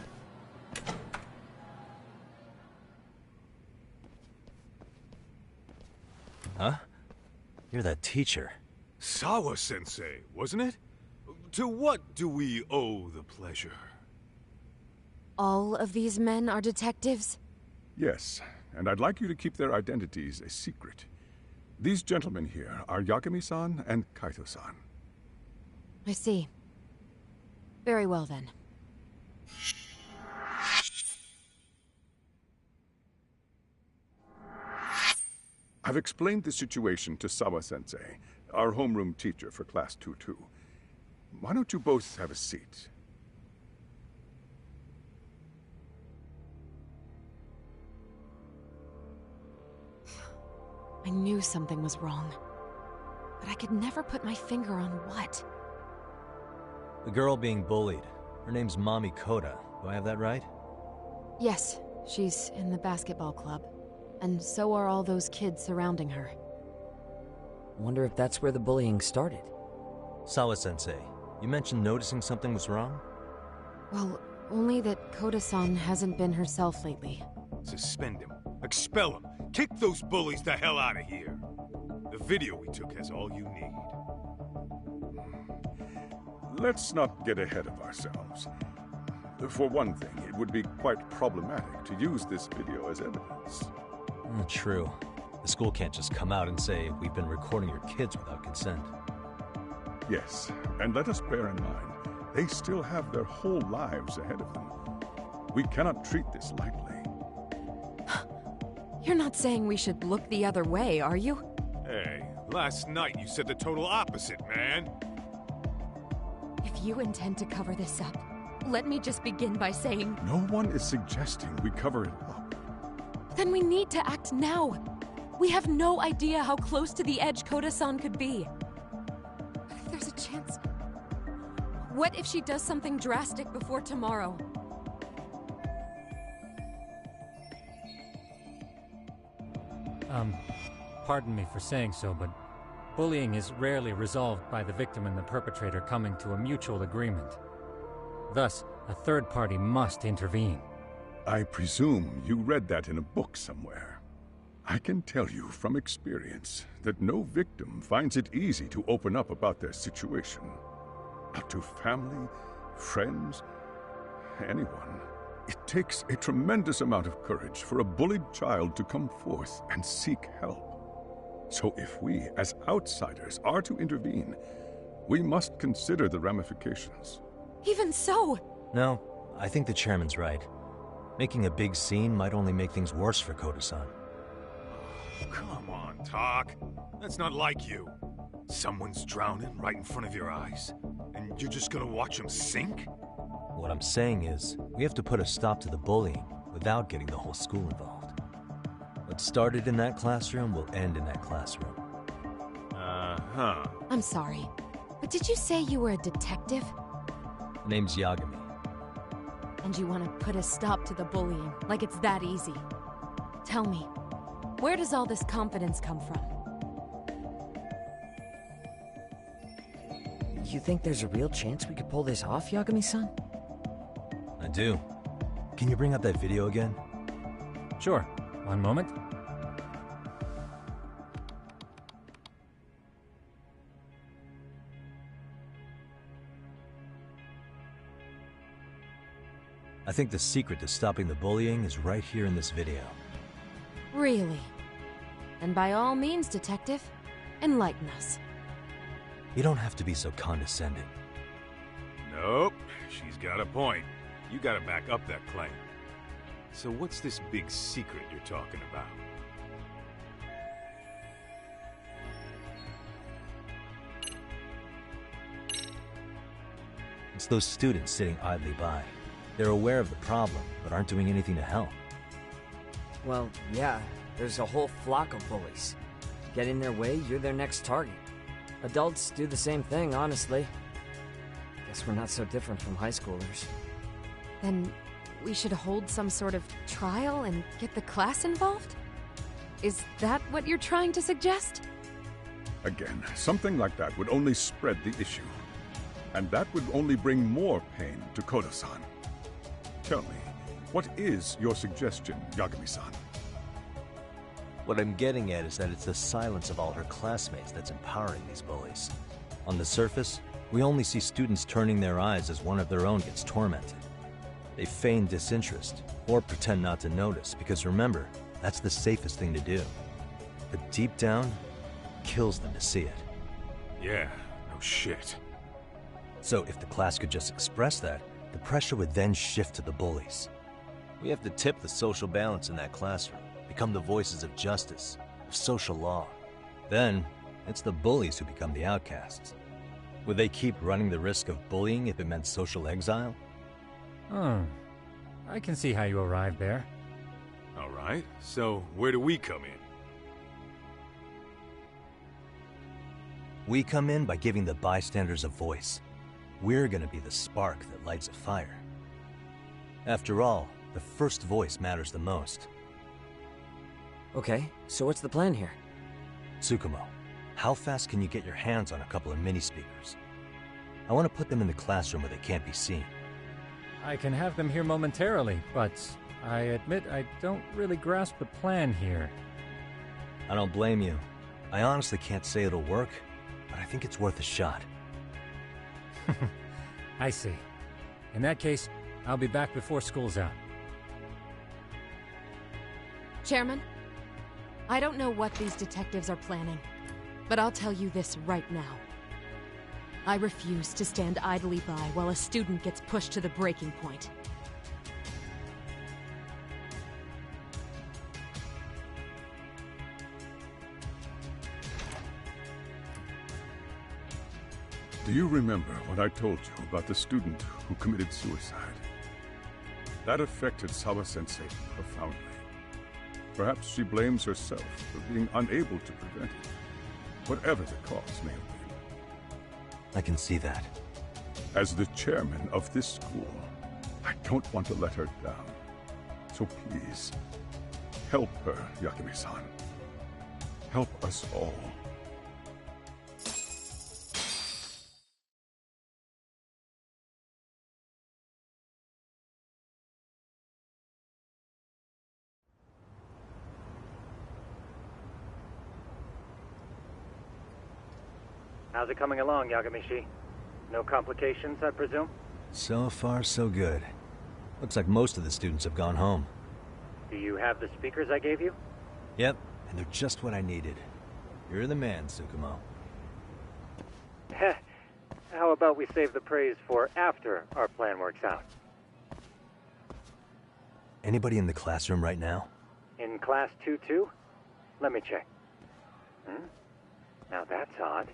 Speaker 2: Huh? You're that teacher.
Speaker 1: Sawa-sensei, wasn't it? To what do we owe the pleasure?
Speaker 15: All of these men are detectives?
Speaker 12: Yes, and I'd like you to keep their identities a secret. These gentlemen here are Yagami-san and Kaito-san.
Speaker 15: I see. Very well, then.
Speaker 12: I've explained the situation to Sawa-sensei, our homeroom teacher for Class 2-2. Why don't you both have a seat?
Speaker 15: I knew something was wrong, but I could never put my finger on what.
Speaker 2: The girl being bullied. Her name's Mami Koda. Do I have that right?
Speaker 15: Yes, she's in the basketball club. And so are all those kids surrounding her.
Speaker 9: Wonder if that's where the bullying started.
Speaker 2: Sawa-sensei, you mentioned noticing something was wrong?
Speaker 15: Well, only that Koda-san hasn't been herself lately.
Speaker 1: Suspend him. Expel him. Kick those bullies the hell out of here. The video we took has all you need.
Speaker 12: Let's not get ahead of ourselves. For one thing, it would be quite problematic to use this video as evidence.
Speaker 2: True. The school can't just come out and say, we've been recording your kids without consent.
Speaker 12: Yes, and let us bear in mind, they still have their whole lives ahead of them. We cannot treat this lightly.
Speaker 15: You're not saying we should look the other way, are you?
Speaker 1: Hey, last night you said the total opposite, man.
Speaker 15: If you intend to cover this up, let me just begin by saying...
Speaker 12: No one is suggesting we cover it up.
Speaker 15: Then we need to act now. We have no idea how close to the edge Koda-san could be. What if there's a chance? What if she does something drastic before tomorrow?
Speaker 10: Pardon me for saying so, but bullying is rarely resolved by the victim and the perpetrator coming to a mutual agreement. Thus, a third party must intervene.
Speaker 12: I presume you read that in a book somewhere. I can tell you from experience that no victim finds it easy to open up about their situation. Not to family, friends, anyone. It takes a tremendous amount of courage for a bullied child to come forth and seek help. So if we, as outsiders, are to intervene, we must consider the ramifications.
Speaker 15: Even so...
Speaker 2: No, I think the chairman's right. Making a big scene might only make things worse for Koda-san.
Speaker 1: Come on, Talk. That's not like you. Someone's drowning right in front of your eyes, and you're just gonna watch him sink?
Speaker 2: What I'm saying is, we have to put a stop to the bullying without getting the whole school involved. What started in that classroom will end in that classroom.
Speaker 1: Uh-huh.
Speaker 15: I'm sorry, but did you say you were a detective?
Speaker 2: Name's Yagami.
Speaker 15: And you want to put a stop to the bullying, like it's that easy. Tell me, where does all this confidence come from?
Speaker 9: You think there's a real chance we could pull this off, Yagami-san?
Speaker 2: I do. Can you bring up that video again?
Speaker 10: Sure. One moment.
Speaker 2: I think the secret to stopping the bullying is right here in this video.
Speaker 15: Really? And by all means, detective, enlighten us.
Speaker 2: You don't have to be so condescending.
Speaker 1: Nope, she's got a point. You gotta back up that claim. So what's this big secret you're talking about?
Speaker 2: It's those students sitting idly by. They're aware of the problem, but aren't doing anything to help.
Speaker 9: Well, yeah, there's a whole flock of bullies. Get in their way, you're their next target. Adults do the same thing, honestly. Guess we're not so different from high schoolers.
Speaker 15: Then we should hold some sort of trial and get the class involved? Is that what you're trying to suggest?
Speaker 12: Again, something like that would only spread the issue. And that would only bring more pain to Koda-san. Tell me, what is your suggestion, Yagami-san?
Speaker 2: What I'm getting at is that it's the silence of all her classmates that's empowering these bullies. On the surface, we only see students turning their eyes as one of their own gets tormented. They feign disinterest, or pretend not to notice, because remember, that's the safest thing to do. But deep down, it kills them to see it.
Speaker 1: Yeah, no shit.
Speaker 2: So if the class could just express that, the pressure would then shift to the bullies. We have to tip the social balance in that classroom, become the voices of justice, of social law. Then, it's the bullies who become the outcasts. Would they keep running the risk of bullying if it meant social exile?
Speaker 10: I can see how you arrived there.
Speaker 1: All right, so where do we come in?
Speaker 2: We come in by giving the bystanders a voice. We're gonna be the spark that lights a fire. After all, the first voice matters the most.
Speaker 9: Okay, so what's the plan here?
Speaker 2: Tsukumo, how fast can you get your hands on a couple of mini-speakers? I want to put them in the classroom where they can't be seen.
Speaker 10: I can have them here momentarily, but I admit I don't really grasp the plan here.
Speaker 2: I don't blame you. I honestly can't say it'll work, but I think it's worth a shot.
Speaker 10: I see. In that case, I'll be back before school's out.
Speaker 15: Chairman, I don't know what these detectives are planning, but I'll tell you this right now. I refuse to stand idly by while a student gets pushed to the breaking point.
Speaker 12: Do you remember what I told you about the student who committed suicide? That affected Sawa-sensei profoundly. Perhaps she blames herself for being unable to prevent it, whatever the cause may have been.
Speaker 2: I can see that.
Speaker 12: As the chairman of this school, I don't want to let her down. So please, help her, Yakumi-san. Help us all.
Speaker 11: How's it coming along, Yagamishi? No complications, I presume?
Speaker 2: So far, so good. Looks like most of the students have gone home.
Speaker 11: Do you have the speakers I gave you?
Speaker 2: Yep, and they're just what I needed. You're the man, Tsukumo.
Speaker 11: Heh. How about we save the praise for after our plan works out?
Speaker 2: Anybody in the classroom right now?
Speaker 11: In class 2-2? Let me check. Now that's odd.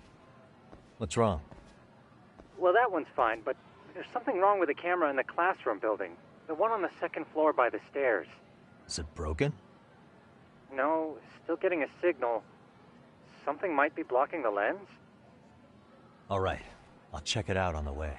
Speaker 2: What's wrong?
Speaker 11: Well, that one's fine, but there's something wrong with the camera in the classroom building. The one on the second floor by the stairs.
Speaker 2: Is it broken?
Speaker 11: No, still getting a signal. Something might be blocking the lens?
Speaker 2: All right. I'll check it out on the way.